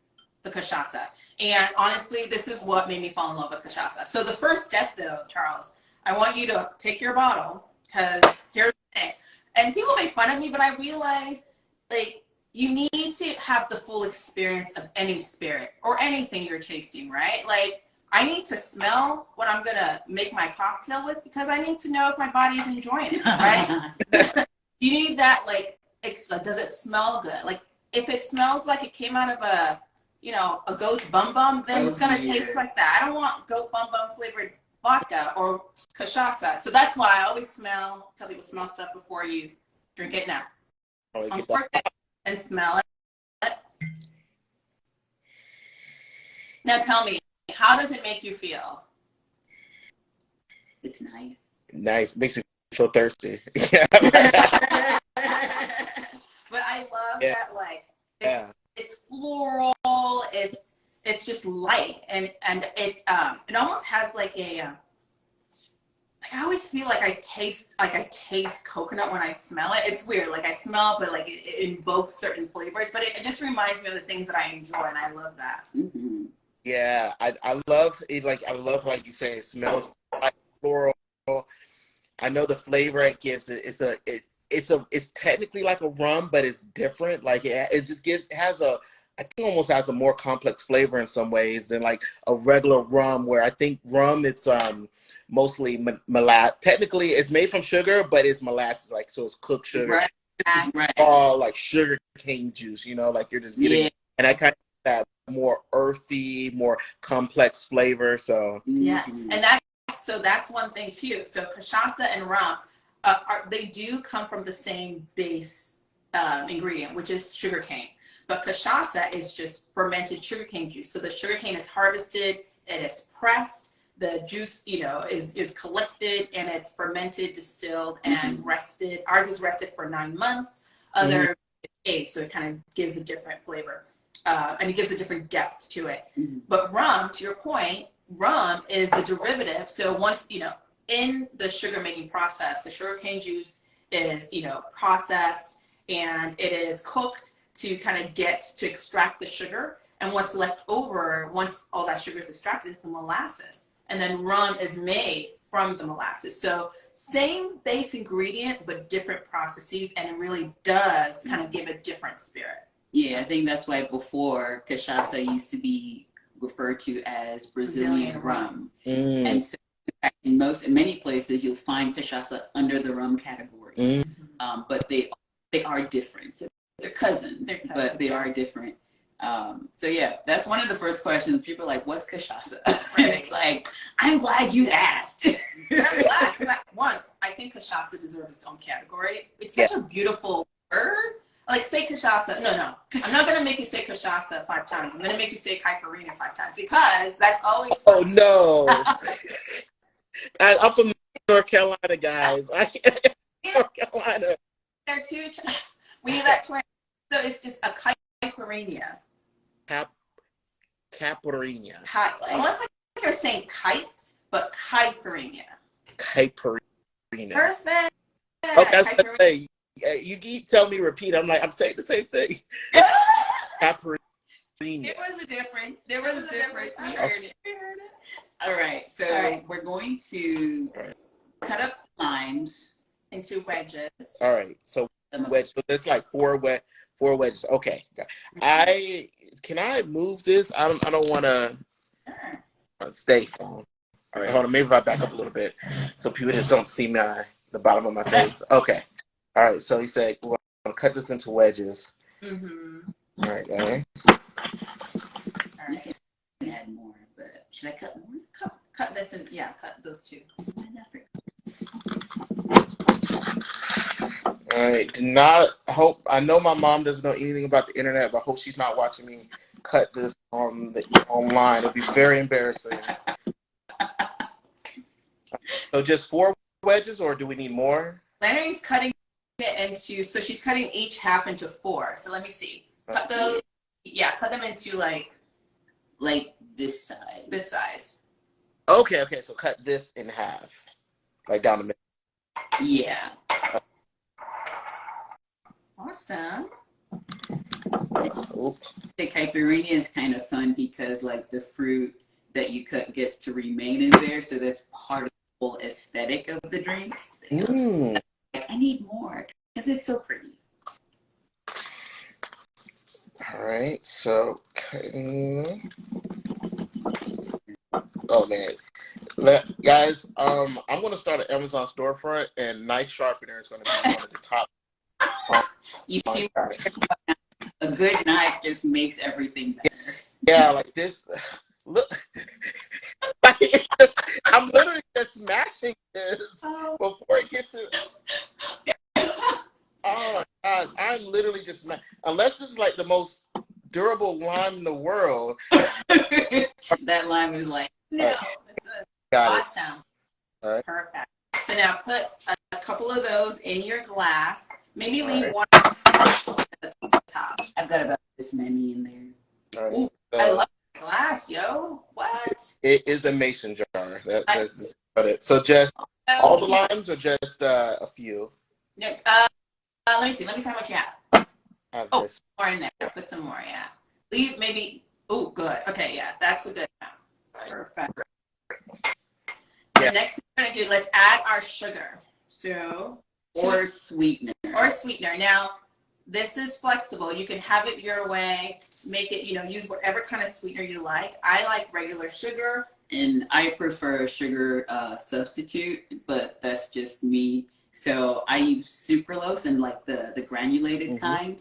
the cachaça. And honestly, this is what made me fall in love with cachaça. So the first step, though, Charles, I want you to take your bottle, because here's the thing. And people make fun of me, but I realized, like, you need to have the full experience of any spirit or anything you're tasting, right? Like, I need to smell what I'm gonna make my cocktail with because I need to know if my body's enjoying it, right? You need that, like, does it smell good? Like, if it smells like it came out of a, a goat's bum bum, then it's gonna taste like that. I don't want goat bum bum flavored vodka or cachaça. So that's why I always tell people smell stuff before you drink it now. Uncork it and smell it. Now tell me, how does it make you feel? It's nice. Nice. Makes me feel thirsty. But I love that, like, it's floral, it's just light, and it almost has like a like, I always feel like I taste coconut when I smell it. It's weird, like I smell, but like it invokes certain flavors, but it just reminds me of the things that I enjoy, and I love that. Mm-hmm. Yeah, I love it. Like you say, it smells like floral. I know the flavor it gives it. It's technically like a rum, but it's different. Like it has I think almost has a more complex flavor in some ways than like a regular rum, where I think rum it's mostly molasses. Technically, it's made from sugar, but it's molasses, like, so it's cooked sugar. Right. All like sugar cane juice, like you're just getting, and I kind of that more earthy, more complex flavor. So yeah, and that's one thing too. So cachaça and rum, they do come from the same base ingredient, which is sugarcane. But cachaça is just fermented sugarcane juice. So the sugarcane is harvested, it is pressed, the juice, is collected, and it's fermented, distilled, and rested. Ours is rested for 9 months. Other aged, so it kind of gives a different flavor, and it gives a different depth to it. But rum, to your point, rum is a derivative. So once, in the sugar making process, the sugarcane juice is, processed, and it is cooked to kind of extract the sugar. And what's left over, once all that sugar is extracted, is the molasses. And then rum is made from the molasses. So same base ingredient, but different processes, and it really does kind of give a different spirit. Yeah, I think that's why before cachaça used to be referred to as Brazilian rum. And so in many places you'll find cachaça under the rum category. But they are different. So they're cousins, but they are different. So yeah, that's one of the first questions. People are like, what's cachaça? And it's like, I'm glad you asked. I'm glad, because I think cachaça deserves its own category. It's such a beautiful word. Like, say cachaça. No. I'm not going to make you say cachaça 5 times. I'm going to make you say caipirinha 5 times, because that's always fun. Oh, no. I'm from North Carolina, guys. North Carolina. They're two. We need that twin. So it's just a caipirinha. Caipirinha. Almost like you're saying kite, but caipirinha. Caipirinha. Perfect. Okay, you keep telling me to repeat. I'm saying the same thing. Caipirinha. There was a difference. We heard it. All right. So we're going to cut up limes into wedges. All right. So wedge. So there's like four wedges. Okay. Can I move this? I don't want to stay phone. All right. Hold on. Maybe if I back up a little bit so people just don't see the bottom of my face. Okay. All right. So he said, "Well, I'm gonna cut this into wedges." All right, guys. All right. You can add more, but should I cut more? Cut this and cut those 2. I know my mom doesn't know anything about the internet, but I hope she's not watching me cut this online. It'll be very embarrassing. So just 4 wedges, or do we need more? Larry's cutting it into, so she's cutting each half into 4. So let me see. Cut those. Yeah, cut them into like this size. This size. Okay. So cut this in half, like down the middle. Yeah. Awesome. The caipirinha is kind of fun because like the fruit that you cut gets to remain in there, so that's part of the whole aesthetic of the drinks. Like, I need more because it's so pretty. All right, so oh man, guys, I'm gonna start an Amazon storefront, and knife sharpener is gonna be one of the top. You see, a good knife just makes everything better. Yeah, like this. Look, I'm literally just smashing this before it gets to. Oh my gosh, I'm literally just unless this is like the most durable lime in the world. That lime is like no, it's awesome. All right. Perfect. So now put a couple of those in your glass. Maybe leave one right. at the top. I've got about this many in there. Right. Ooh, I love glass, yo. What? It is a mason jar. That's about it. So just all the limes, or just a few? No, let me see how much you have. This. More in there. Put some more. Yeah. Leave maybe. Oh, good. Okay, yeah, that's a good amount. Perfect. Yeah. The next thing we're gonna do, let's add our sugar. So or sweetener. Now, this is flexible. You can have it your way. Make it, use whatever kind of sweetener you like. I like regular sugar. And I prefer a sugar substitute, but that's just me. So I use sucralose and like the granulated kind.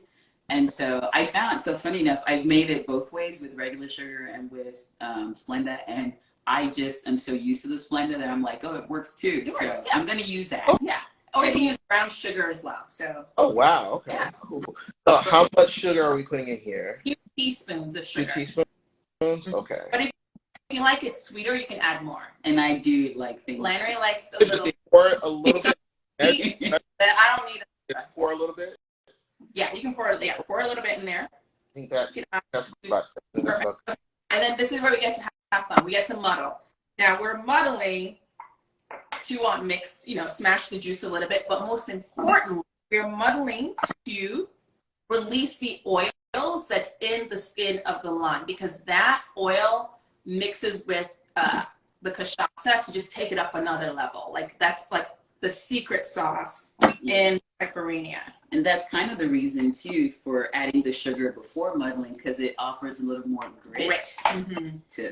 And so I found, so funny enough, I've made it both ways with regular sugar and with Splenda. And I just am so used to the Splenda that I'm like, oh, it works too. So I'm going to use that. Yeah. Or you can use brown sugar as well. So. Oh, wow. Okay. Yeah. Cool. So how much sugar are we putting in here? 2 teaspoons of sugar. 2 teaspoons? Okay. But if you like it sweeter, you can add more. And I do like things. Lanry likes a little. Pour a little bit. But I don't need it. It's pour a little bit? Yeah, you can pour a little bit in there. I think that's about. And then this is where we get to have fun. We get to muddle. Now we're muddling to mix, smash the juice a little bit, but most importantly, we're muddling to release the oils that's in the skin of the lime, because that oil mixes with the cachaça to just take it up another level. Like that's like the secret sauce in Caipirinha. And that's kind of the reason too for adding the sugar before muddling, because it offers a little more grit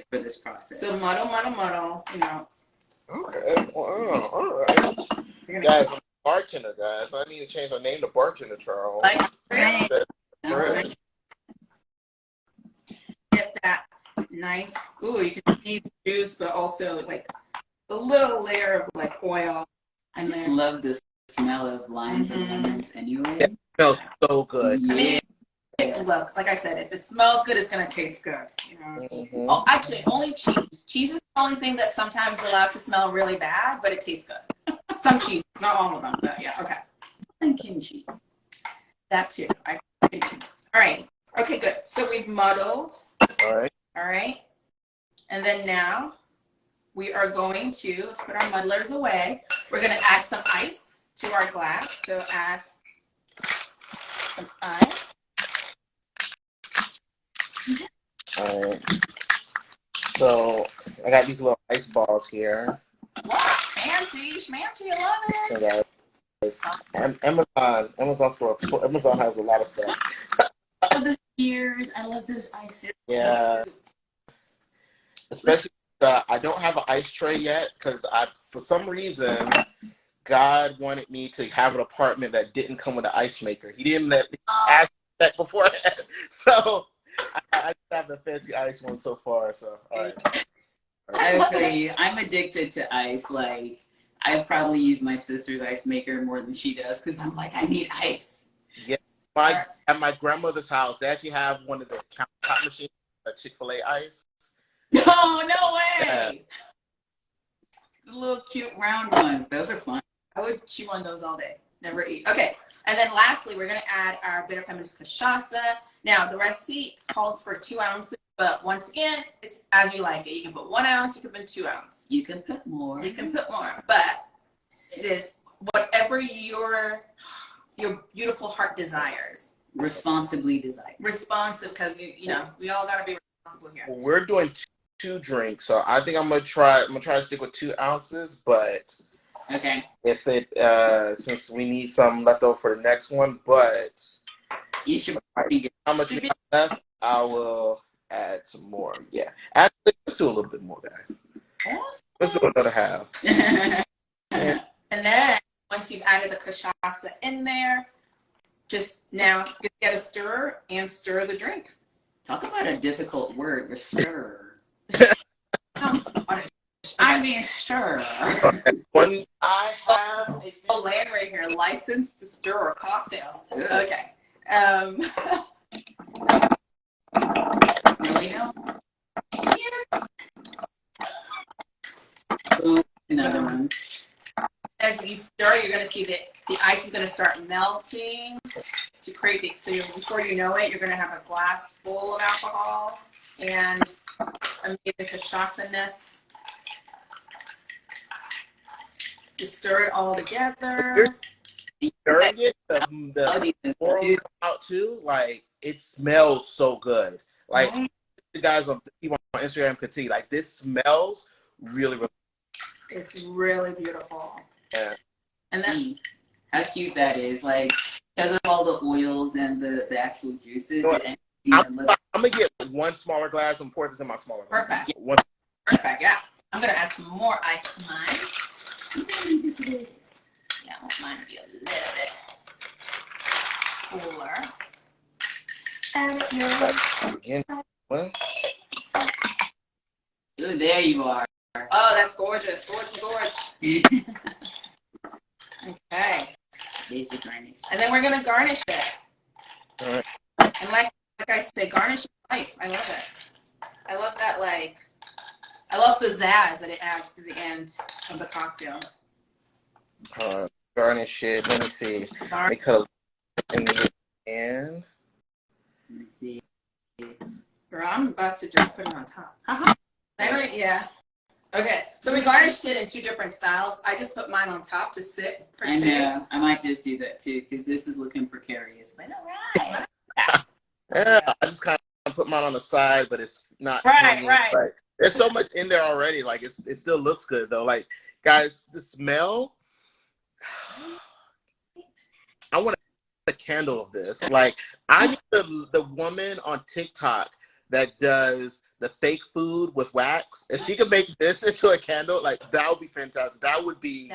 for this process. So muddle. Okay. Wow. All right. Guys, I'm a bartender, guys. I need to change my name to Bartender Charles. Get that nice. Ooh, you can see the juice, but also like a little layer of like oil. I just love the smell of limes and lemons anyway. It smells so good. I mean, look, like I said, if it smells good, it's going to taste good. Oh, actually, only cheese. Cheese is the only thing that sometimes is allowed to smell really bad, but it tastes good. Some cheese, not all of them, but yeah, okay. And kimchi. That too. All right. Okay, good. So we've muddled. All right. And then now we are going to, let's put our muddlers away. We're going to add some ice to our glass. So add some ice. All right. So I got these little ice balls here. Wow, fancy, schmancy, I love it. So guys, Amazon store. Amazon has a lot of stuff. I love the spears. I love those ice. Yeah. Especially, I don't have an ice tray yet because for some reason, God wanted me to have an apartment that didn't come with an ice maker. He didn't let me ask that beforehand. So I just have the fancy ice one so far. So, all right. I feel you. I'm addicted to ice. Like, I probably use my sister's ice maker more than she does because I'm like, I need ice. Yeah. At my grandmother's house, they actually have one of the countertop machines, Chick-fil-A ice. Oh, no way. Yeah. The little cute round ones. Those are fun. I would chew on those all day. Never eat. Okay. And then lastly, we're going to add our Bitter Feminist cachaça. Now, the recipe calls for 2 ounces, but once again, it's as you like it. You can put 1 ounce, you can put 2 ounces. You can put more. But it is whatever your beautiful heart desires. Responsibly desired. Responsive, because we all got to be responsible here. Well, we're doing 2 drinks, so I think I'm gonna try to stick with 2 ounces, but okay. If it since we need some left over for the next one, but You should be good. How much we got left? I will add some more. Yeah. Actually, let's do a little bit more, guys. Awesome. Let's do another half. And then once you've added the cachaça in there, just now get a stir and stir the drink. Talk about a difficult word, stir. Sounds Scottish. I mean, stir. When I have a land right here, licensed to stir a cocktail. Good. Okay. Really now? Ooh, another one. As you stir, you're going to see that the ice is going to start melting to create the, so before you know it, you're going to have a glass full of alcohol and the cachaça-ness. Just stir it all together. stirring it, the floral come out too. Like, it smells so good. Like, you guys on Instagram could see, like, this smells really, really. It's really beautiful. Yeah. And then how cute that is, like, because of all the oils and the actual juices. You know, I'm gonna get one smaller glass and pour this in my smaller glass. Perfect. One. Perfect. Yeah. I'm gonna add some more ice to mine. Yeah, I want mine to be a little bit cooler. And Again. What? Ooh, there you are. Oh, that's gorgeous. Gorgeous. Okay. There's the garnish. And then we're gonna garnish it. All right. And like I said, garnish life. I love it. I love that, like, I love the zazz that it adds to the end of the cocktail. Garnish it. Let me see. Let me cut in the end. Let me see. Girl, I'm about to just put it on top. Yeah. Okay, so we garnished it in two different styles. I just put mine on top to sit. I know. I might just do that too, because this is looking precarious. But all right. Yeah, I just kind of put mine on the side, but it's not. Right. Like, there's so much in there already. Like, it still looks good though. Like, guys, the smell. I want a candle of this. Like, I need the woman on TikTok that does the fake food with wax. If she could make this into a candle, like, that would be fantastic. That would be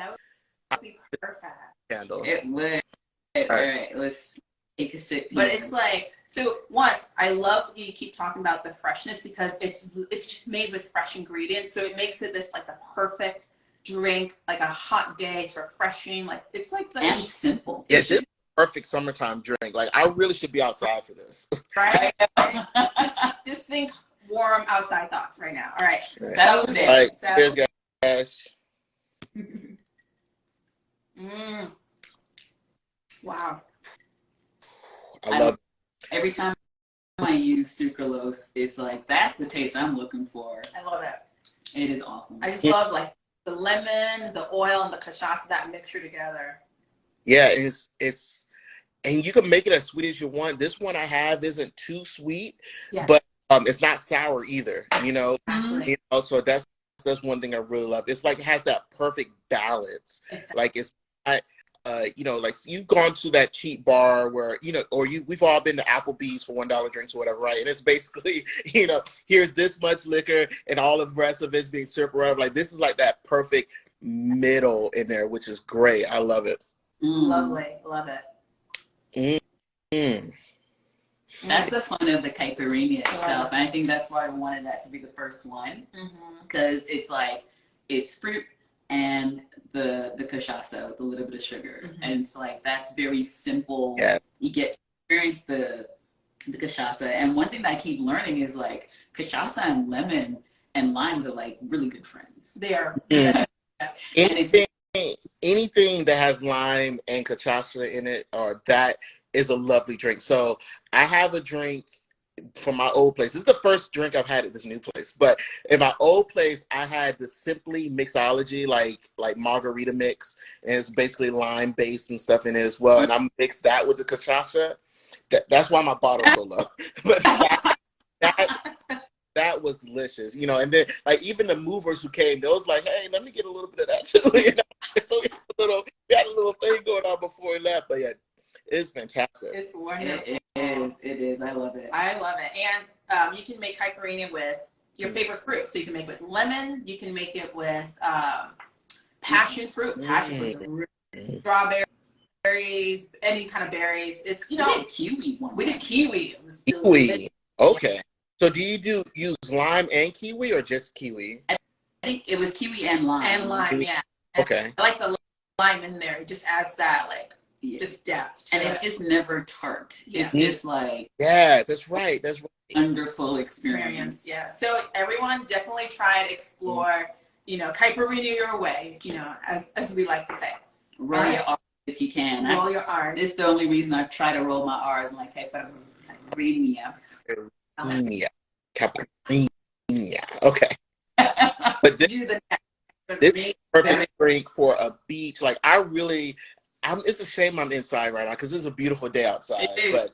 perfect. Candle. It would. All right, let's take a sip. But it's like, so one, I love you keep talking about the freshness because it's just made with fresh ingredients. So it makes it this like the perfect drink, like a hot day. It's refreshing. Like, it's like the and simple. Yeah, this is perfect summertime drink. Like, I really should be outside for this. Right? just think warm outside thoughts right now. All right. So all right, cheers, guys. Wow. I love it. Every time I use sucralose, it's like, that's the taste I'm looking for. I love it. It is awesome. I just love, like, the lemon, the oil, and the cachaça, that mixture together. Yeah, it's and you can make it as sweet as you want. This one I have isn't too sweet, but it's not sour either. You know, so that's one thing I really love. It's like, it has that perfect balance. Exactly. Like, it's not, you know, like, you've gone to that cheap bar where, you know, or we've all been to Applebee's for $1 drinks or whatever, right? And it's basically, you know, here's this much liquor and all the rest of it's being served around. Like, this is like that perfect middle in there, which is great. I love it. Lovely. Love it. That's the fun of the caipirinha itself. And I think that's why I wanted that to be the first one. Because it's like, it's fruit and the cachaça with a little bit of sugar. And it's like, that's very simple. Yeah. You get to experience the cachaça. And one thing that I keep learning is, like, cachaça and lemon and limes are, like, really good friends. They are. Anything that has lime and cachaça in it, or that is a lovely drink. So I have a drink from my old place. This is the first drink I've had at this new place. But in my old place, I had the Simply Mixology, like margarita mix, and it's basically lime based and stuff in it as well. And I mixed that with the cachaça. That's why my bottle's so low. But that was delicious, you know. And then, like, even the movers who came, they was like, "Hey, let me get a little bit of that too." You know, so we had a little thing going on before we left. But yeah, It's fantastic. It's wonderful. It is. I love it. I love it. And you can make caipirinha with your favorite fruit. So you can make it with lemon. You can make it with passion fruit. Passion fruit is really strawberries, any kind of berries. It's, you know. We did kiwi one. We did kiwi. It was Kiwi. Okay. So do you use lime and kiwi or just kiwi? I think it was kiwi and lime. And lime, yeah. Okay. I like the lime in there. It just adds that, like, just depth. And it's just never tart. Yeah. It's just like. Yeah, that's right. That's right. Wonderful experience. Yeah. So everyone definitely try to explore, you know, caipirinha your way, you know, as we like to say. Roll your R's if you can. Roll your R's. It's the only reason I try to roll my R's. I'm like, caipirinha. Caipirinha. Okay. But this is a perfect drink for a beach. Like, it's a shame I'm inside right now because it's a beautiful day outside. But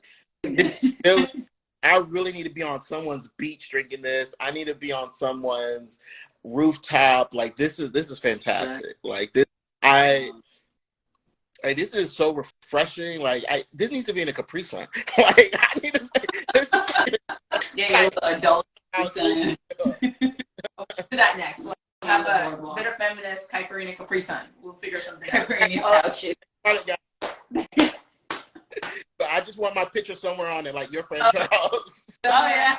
I really need to be on someone's beach drinking this. I need to be on someone's rooftop. Like, this is fantastic. Like, this this is so refreshing. Like, this needs to be in a Capri Sun. Like, I need to. Adult Capri Sun. We'll do that next. We'll have a Bitter Feminist caipirinha Capri Sun. We'll figure something out. Caipirinha pouches. But I just want my picture somewhere on it, like your friend Charles. Oh yeah,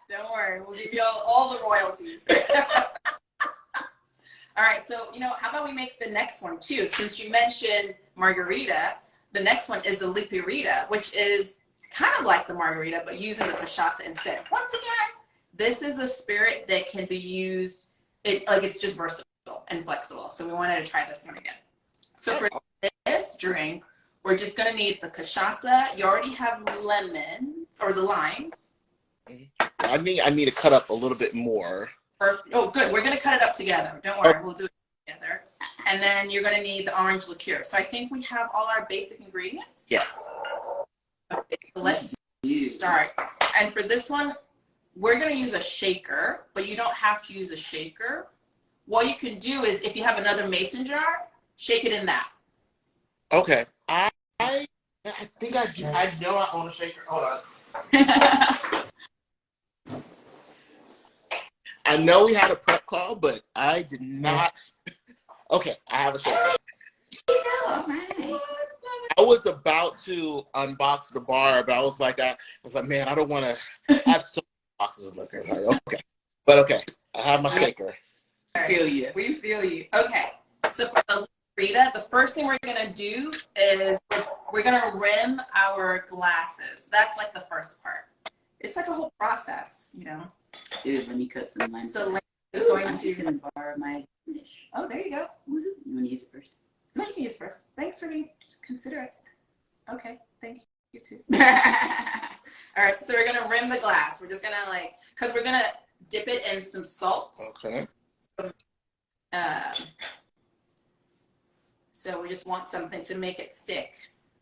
don't worry. We'll give you all the royalties. All right, so how about we make the next one too? Since you mentioned margarita, the next one is the liquorita, which is kind of like the margarita, but using the cachaça instead. Once again, this is a spirit that can be used. It's just versatile and flexible. So we wanted to try this one again. So for this drink, we're just gonna need the cachaça. You already have lemons or the limes. I need to cut up a little bit more. Oh, good. We're gonna cut it up together. Don't worry, we'll do it together. And then you're gonna need the orange liqueur. So I think we have all our basic ingredients. Yeah. Okay, so let's start. And for this one, we're gonna use a shaker, but you don't have to use a shaker. What you can do is, if you have another mason jar, shake it in that. Okay. I think I do. I know I own a shaker. Hold on. I know we had a prep call, but I did not. Okay, I have a shaker. I was about to unbox the bar, but I was like, man, I don't want to have so many boxes of liquor. Like, okay, but okay, I have my shaker. We feel you. Okay, so for the Rita, the first thing we're gonna do is we're gonna rim our glasses. That's like the first part. It's like a whole process, It is. Let me cut some lime. So Lane is going I'm just gonna borrow my dish. Oh, there you go. You want to use it first? No, you can use first. Thanks for being considerate. Okay, thank you too. All right, so we're gonna rim the glass. We're just gonna because we're gonna dip it in some salt. Okay. So we just want something to make it stick.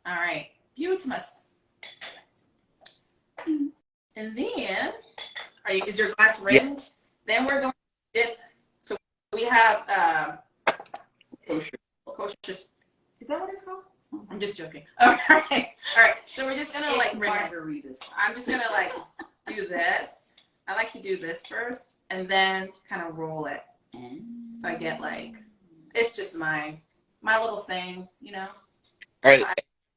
All right, beautiful. And then, is your glass rimmed? Yeah. Then we're going to dip. So we have kosher. Is that what it's called? I'm just joking. All right. So we're just gonna rim margaritas. I'm just gonna do this. I like to do this first, and then kind of roll it. So I get it's just my little thing, All right,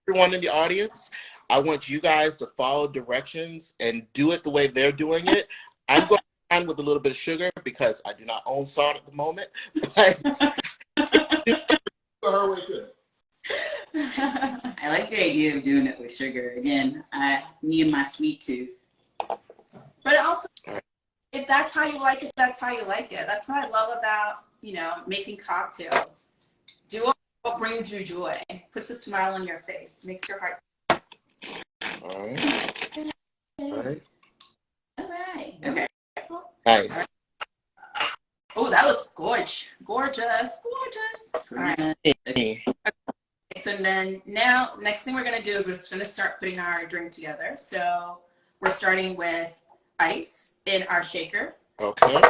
everyone in the audience, I want you guys to follow directions and do it the way they're doing it. I'm going to with a little bit of sugar because I do not own salt at the moment. But her way too. I like the idea of doing it with sugar. Again, me and my sweet tooth. But also, if that's how you like it, that's how you like it. That's what I love about, making cocktails. Do what brings you joy. Puts a smile on your face. Makes your heart. All right. Okay. Nice. Oh, that looks gorgeous. Gorgeous. All right. Okay, so then next thing we're going to do is we're just going to start putting our drink together. So we're starting with ice in our shaker. Okay.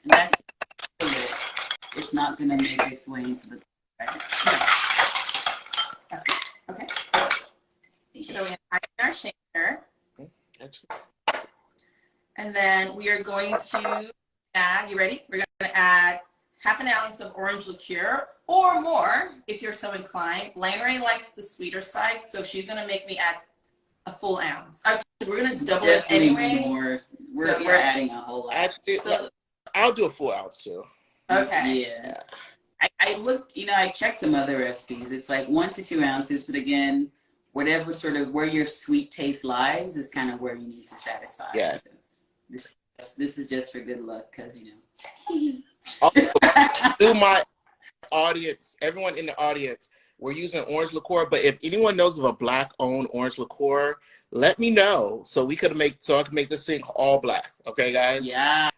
And that's it. It's not gonna make its way into the. That's it. Okay. So we have our shaker. And then we are going to add, you ready? We're going to add half an ounce of orange liqueur or more if you're so inclined. Lanre likes the sweeter side, so she's going to make me add a full ounce. We're going to double Definitely it anyway. More. We're adding a whole lot. Actually, so, I'll do a full ounce too. Okay. Yeah. I looked, I checked some other recipes. It's like 1 to 2 ounces, but again, whatever sort of where your sweet taste lies is kind of where you need to satisfy. Yeah. So this is just for good luck, because To my audience, everyone in the audience, we're using orange liqueur, but if anyone knows of a black-owned orange liqueur, let me know so I can make this thing all black. Okay, guys? Yeah.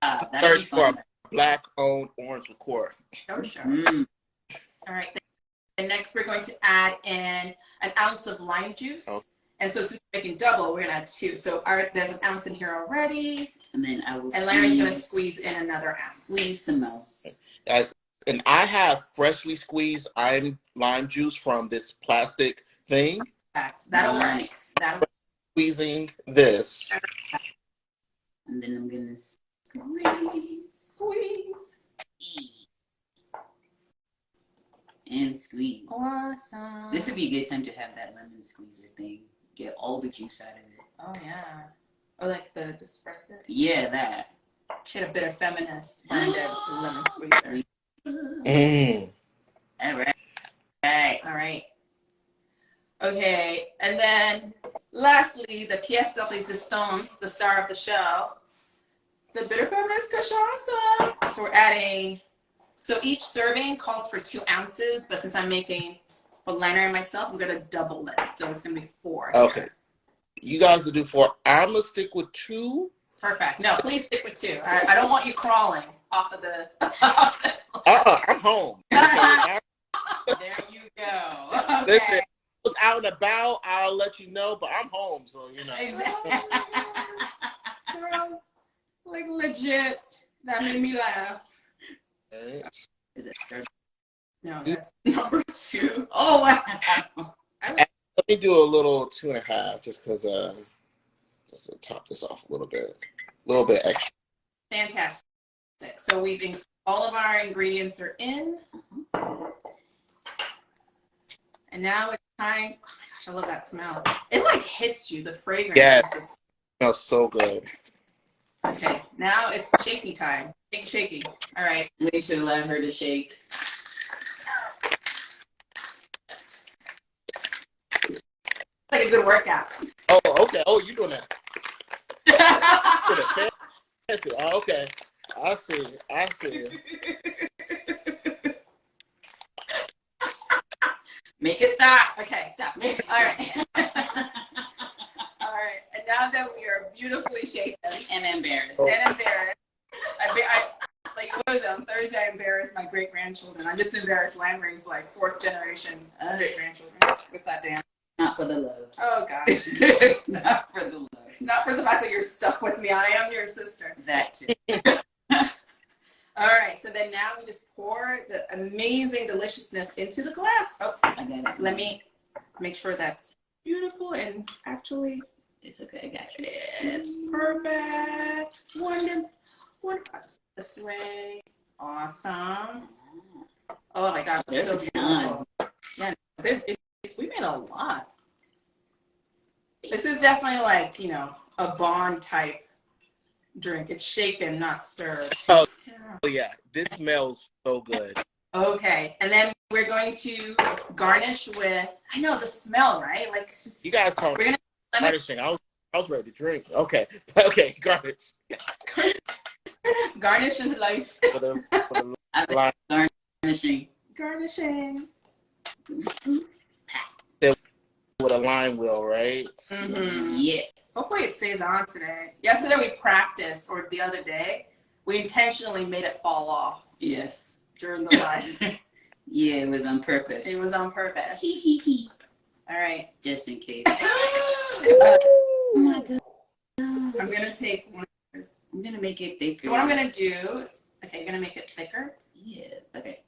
That'd Search be fun. for a black-owned orange liqueur. Sure. All right. And next we're going to add in an ounce of lime juice. Oh. And so since we're making double, we're going to add 2. So there's an ounce in here already. And then I will And Larry's going to squeeze in another ounce. Squeeze some else. And I have freshly squeezed lime juice from this plastic thing. That'll work. Squeezing this. And then I'm going to squeeze. And squeeze. Awesome. This would be a good time to have that lemon squeezer thing. Get all the juice out of it. Oh, yeah. Or like the espresso. Yeah, that. She had a Bitter Feminist blended lemon squeezer. All right. All right. Okay. And then lastly, the pièce de résistance, the star of the show, the Bitter Feminist cachaça. So we're adding, so each serving calls for 2 ounces, but since I'm making for Lena and myself, I'm going to double it. So it's going to be 4. Okay. Here. You guys will do 4. I'm going to stick with 2. Perfect. No, please stick with 2. I don't want you crawling off of the. I'm home. There you go. Okay. Listen, if I was out and about, I'll let you know, but I'm home, so Exactly. Charles, like legit. That made me laugh. Okay. Is it third? No, that's number 2. Oh, wow. Let me do a little 2.5, just because, just to top this off a little bit extra. Fantastic. So all of our ingredients are in. And now it's time. Oh my gosh, I love that smell. It like hits you, the fragrance. Yeah, of this. It smells so good. Okay, now it's shaky time. Shaky. All right. Wait to allow her to shake. It's like a good workout. Oh, okay. Oh, you're doing that. Oh, okay. I see. Make it stop. Okay, stop. All right. All right. And now that we are beautifully shaken And embarrassed. Like what was it on Thursday? I embarrassed my great grandchildren. I just embarrassed Landry's like 4th generation great grandchildren with that dance. Not for the love. Oh gosh. Not for the love. Not for the fact that you're stuck with me. I am your sister. That too. All right. So then now we just pour the amazing deliciousness into the glass. Oh, I got it. let me make sure that's beautiful and actually. It's okay. I got you. It's perfect. Wonderful. This way. Awesome. Oh my gosh, it's so beautiful. Yeah, we made a lot. This is definitely like, a bond type drink. It's shaken, not stirred. Oh yeah, this smells so good. Okay, and then we're going to garnish with, I know the smell, right? Like it's just. You guys talk garnishing. I was ready to drink. Okay, garnish. Garnish is life. For the I like garnishing. Garnishing. With a lime wheel, right? Mm-hmm. Yes. Hopefully it stays on today. Yesterday we practiced, or the other day, we intentionally made it fall off. Yes. During the live. Yeah, it was on purpose. It was on purpose. All right. Just in case. Oh my God. I'm going to take one of yours. I'm going to make it thicker. So what I'm going to do is, okay, you're going to make it thicker? Yeah. Okay.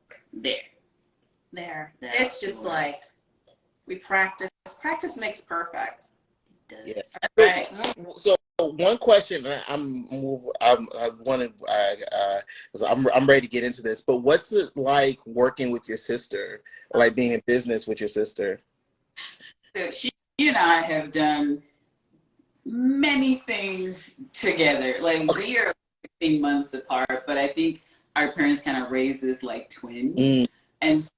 There. That's It's just like we practice. Practice makes perfect. It does. Yeah. Right. So one question I wanted because I'm ready to get into this. But what's it like working with your sister, like being in business with your sister? So she and I have done many things together. Like Okay. we are 16 months apart, but I think our parents kind of raised us like twins. Mm. And so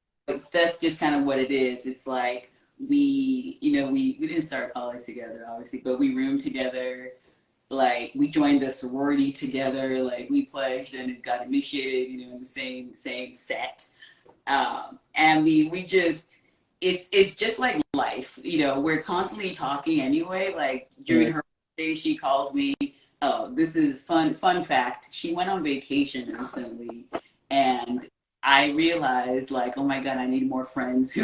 that's just kind of what it is. It's like we didn't start college together, obviously, but we roomed together. Like we joined a sorority together. Like we pledged and got initiated, in the same set. And we just it's just like life. We're constantly talking anyway. Like during her birthday, she calls me. Oh, this is fun fact. She went on vacation recently, and I realized, like, oh my God, I need more friends who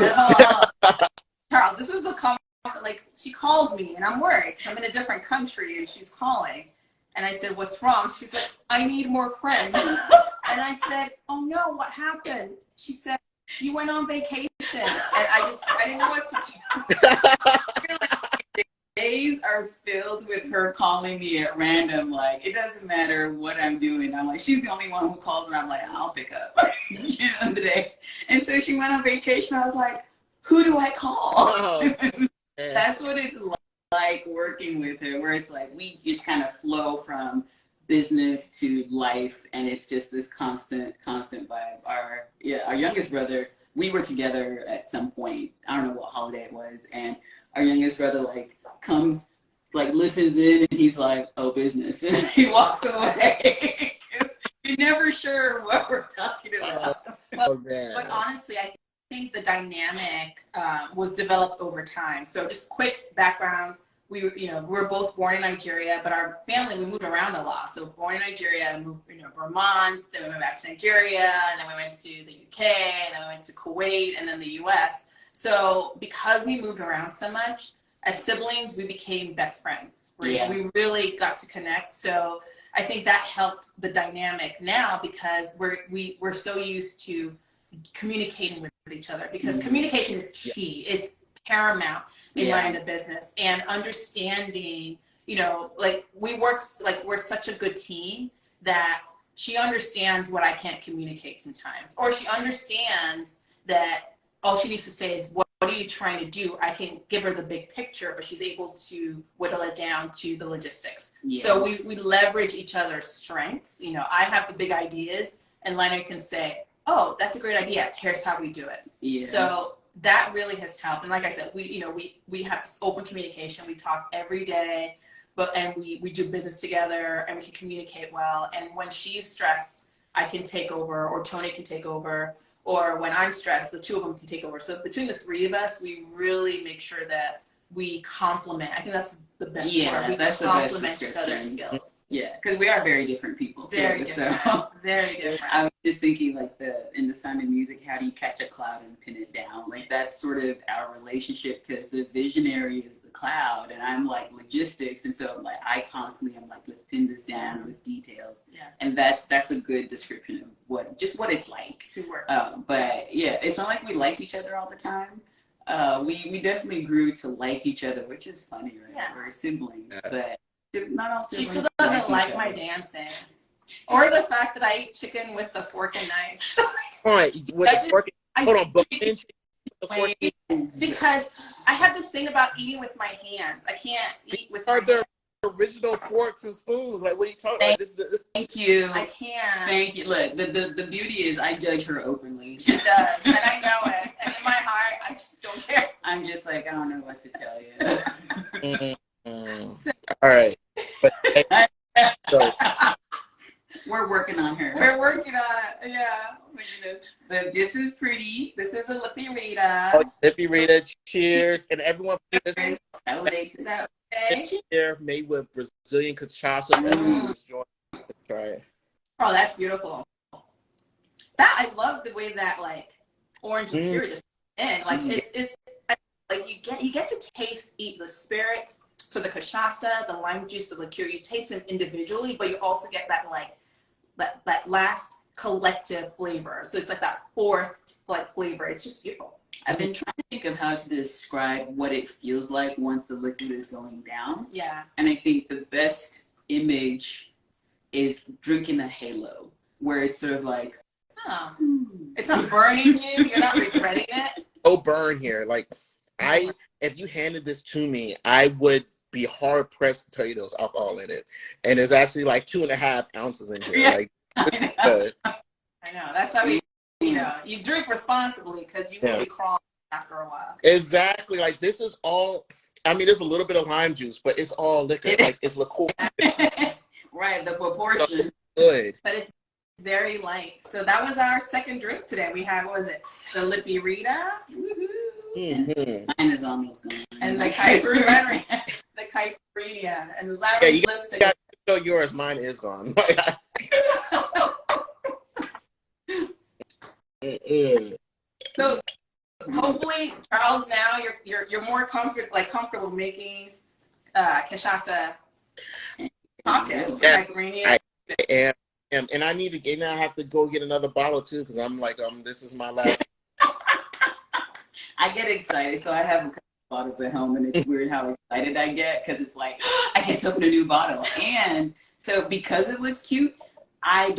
Charles, this was the comment, like, she calls me and I'm worried. I'm in a different country and she's calling. And I said, what's wrong? She's like, I need more friends. And I said, oh no, what happened? She said, you went on vacation. And I didn't know what to do. The days are filled with her calling me at random. Like, it doesn't matter what I'm doing. I'm like, she's the only one who calls me. I'm like, I'll pick up. The days. And so she went on vacation. I was like, who do I call? Oh, That's what it's like working with her, where it's like we just kind of flow from business to life, and it's just this constant vibe. Our youngest brother, we were together at some point. I don't know what holiday it was, and our youngest brother like comes, like listens in, and he's like, "Oh, business," and he walks away. You're never sure what we're talking about. But honestly, I think the dynamic was developed over time. So just quick background, we're both born in Nigeria, but our family, we moved around a lot. So born in Nigeria, moved, Vermont, then we went back to Nigeria, and then we went to the UK, and then we went to Kuwait, and then the US. So because we moved around so much, as siblings, we became best friends. Yeah. We really got to connect. So I think that helped the dynamic now, because we're so used to communicating with each other, because communication is key. Yeah. It's paramount in running a business, and understanding, like we're such a good team that she understands what I can't communicate sometimes, or she understands that all she needs to say is, what are you trying to do? I can give her the big picture, but she's able to whittle it down to the logistics. Yeah. So we leverage each other's strengths. I have the big ideas, and Leonard can say, oh, that's a great idea. Here's how we do it. Yeah. So that really has helped. And like I said, we have this open communication. We talk every day, and we do business together, and we can communicate well. And when she's stressed, I can take over, or Tony can take over, or when I'm stressed, the two of them can take over. So between the three of us, we really make sure that we complement. I think that's the best word. We that's complement each other's skills. Yeah, because we are very different people too. Very different. So very different. I was just thinking, like in the Sound of Music, how do you catch a cloud and pin it down? Like that's sort of our relationship, because the visionary is the cloud, and I'm like logistics, and so like I constantly am like, let's pin this down with details. Yeah. And that's a good description of what it's like to work. But yeah, it's not like we liked each other all the time. We definitely grew to like each other, which is funny, right? Yeah. We're siblings, but not all siblings. She still doesn't like my dancing, or the fact that I eat chicken with the fork and knife. All right, hold on, because I have this thing about eating with my hands. I can't eat with. Are there original forks and spoons? Like, what are you talking about? Thank you. I can't. Thank you. Look, the beauty is I judge her openly. She does, and I know it. And in my heart, I just don't care. I'm just like, I don't know what to tell you. All right. But, so. We're working on her. We're working on it. Yeah. Oh my goodness. But this is pretty. This is a Lippy Rita. Oh, Lippy Rita. Cheers. And everyone, cheers. Cheers. Made with Brazilian cachaça. Try it. Oh, that's beautiful. That, I love the way that like orange liqueur just in. Like it's like you get to eat the spirit. So the cachaça, the lime juice, the liqueur, you taste them individually, but you also get that like that last collective flavor. So it's like that fourth like flavor. It's just beautiful. I've been trying to think of how to describe what it feels like once the liquid is going down. Yeah. And I think the best image is drinking a halo, where it's sort of like, it's not burning you. You're not regretting it. No burn here. Like, if you handed this to me, I would be hard pressed to tell you there's alcohol in it. And there's actually like 2.5 ounces in here. Yeah. Like, I know. That's why you drink responsibly, because you will be crawling after a while. Exactly. Like, this is all, I mean, there's a little bit of lime juice, but it's all liquor. Like, it's liqueur. Right, the proportion. Good. But it's very light. So that was our second drink today. We had, what was it? The Lippy Rita. Mm-hmm. Mine is almost gone. And the Caipirinha. The Caipirinha. And the Larry's lipstick. You got to show yours. Mine is gone. So hopefully, Charles, now you're more comfortable making cachaça cocktails. Yeah, Caipirinha. I am, and I need to get. Now I have to go get another bottle too, because I'm like, this is my last. I get excited, so I have a couple bottles at home, and it's weird how excited I get, because it's like I get to open a new bottle, and so because it looks cute, I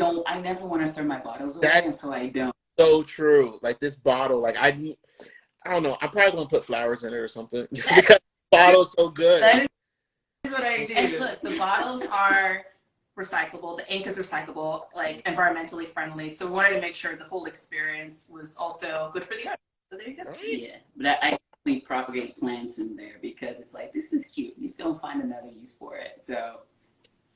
never want to throw my bottles away, and so I don't. So true. Like, this bottle, like, I don't know. I'm probably gonna put flowers in it or something, just because the bottle's so good. That is what I do. And look, the bottles are recyclable. The ink is recyclable, like environmentally friendly. So we wanted to make sure the whole experience was also good for the earth. So there you go. Yeah, but I definitely propagate plants in there, because it's like, this is cute. You still find another use for it. So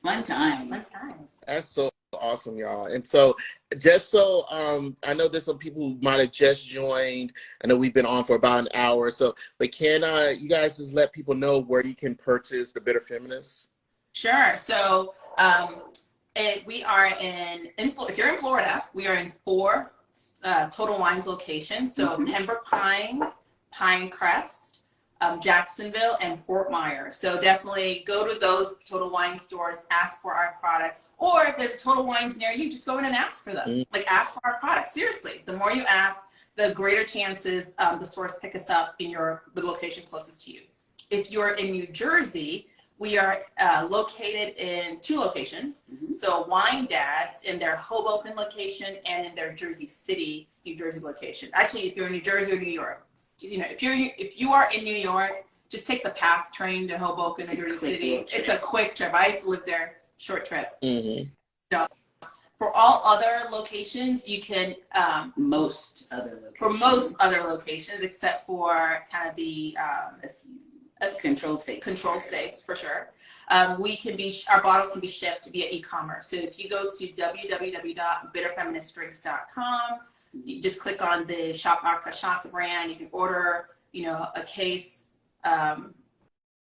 fun times. Fun times. That's so awesome, y'all. And so, just so I know there's some people who might have just joined. I know we've been on for about an hour. So, but can you guys just let people know where you can purchase the Bitter Feminist? Sure. So we are if you're in Florida, we are in 4 Total Wines locations. So Pembroke Pines, Pinecrest, Jacksonville, and Fort Myers. So definitely go to those Total Wine stores, ask for our product. Or if there's Total Wines near you, just go in and ask for them. Like, ask for our product. Seriously, the more you ask, the greater chances the stores pick us up in the location closest to you. If you're in New Jersey, we are located in 2 locations. So Wine Dads in their Hoboken location and in their Jersey City, New Jersey location. Actually, if you're in New Jersey or New York, if you are in New York, just take the PATH train to Hoboken or Jersey City. It's a quick trip. I used to live there, short trip. For all other locations, you can most other locations. For most other locations, except for kind of the controlled states. Controlled states, for sure. Our bottles can be shipped via e-commerce. So if you go to www.bitterfeministdrinks.com, you just click on the Shop Our Cachaça brand. You can order, a case,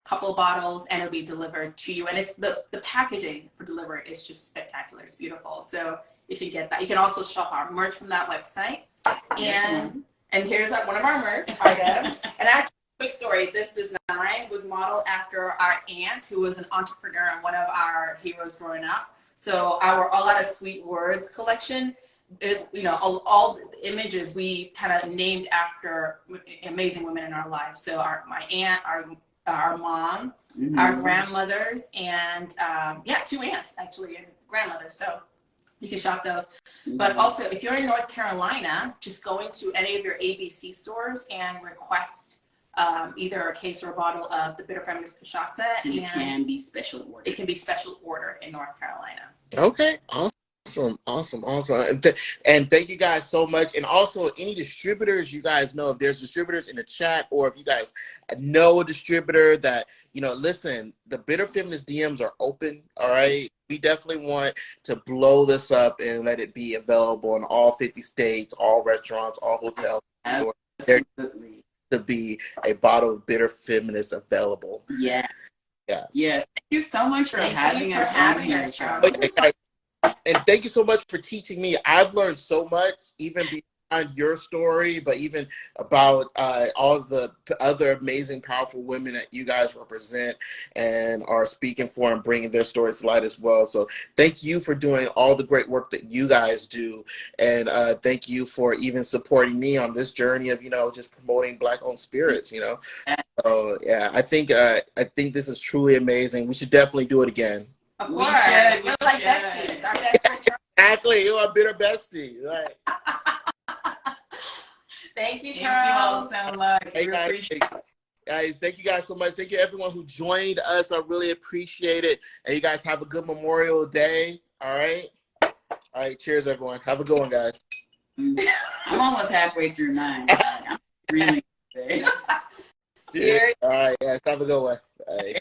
couple of bottles, and it'll be delivered to you. And it's the packaging for delivery is just spectacular. It's beautiful. So you can get that. You can also shop our merch from that website. And here's one of our merch items. And actually, quick story, this design was modeled after our aunt, who was an entrepreneur and one of our heroes growing up. So our All Out of Sweet Words collection, all the images we kind of named after amazing women in our lives. So my aunt, our mom, our grandmothers, and 2 aunts actually, and grandmothers. So you can shop those. But also, if you're in North Carolina, just going to any of your ABC stores and request either a case or a bottle of the Bitter Feminist Cachaça. And it can be special order. It can be special order in North Carolina. Okay, awesome. And thank you guys so much. And also, any distributors you guys know, if there's distributors in the chat, or if you guys know a distributor that, listen, the Bitter Feminist DMs are open, all right? We definitely want to blow this up and let it be available in all 50 states, all restaurants, all hotels. Absolutely. To be a bottle of Bitter Feminist available. Yeah. Yes. Thank you so much for having us on here, Charles. And thank you so much for teaching me. I've learned so much, even your story, but even about all the other amazing, powerful women that you guys represent and are speaking for and bringing their stories to light as well. So thank you for doing all the great work that you guys do. And thank you for even supporting me on this journey of, just promoting Black-owned spirits. So yeah, I think this is truly amazing. We should definitely do it again. Of We course. should, We're we like should. besties. Our best friend Charles. Exactly. You're a bitter bestie. Right. Thank you, Thank you all Charles. so much. Hey, We guys. appreciate Guys, thank you guys so much. Thank you everyone who joined us. I really appreciate it. And you guys have a good Memorial Day. All right. All right. Cheers, everyone. Have a good one, guys. I'm almost halfway through mine. I'm really good. Cheers. All right. Guys, have a good one. Bye.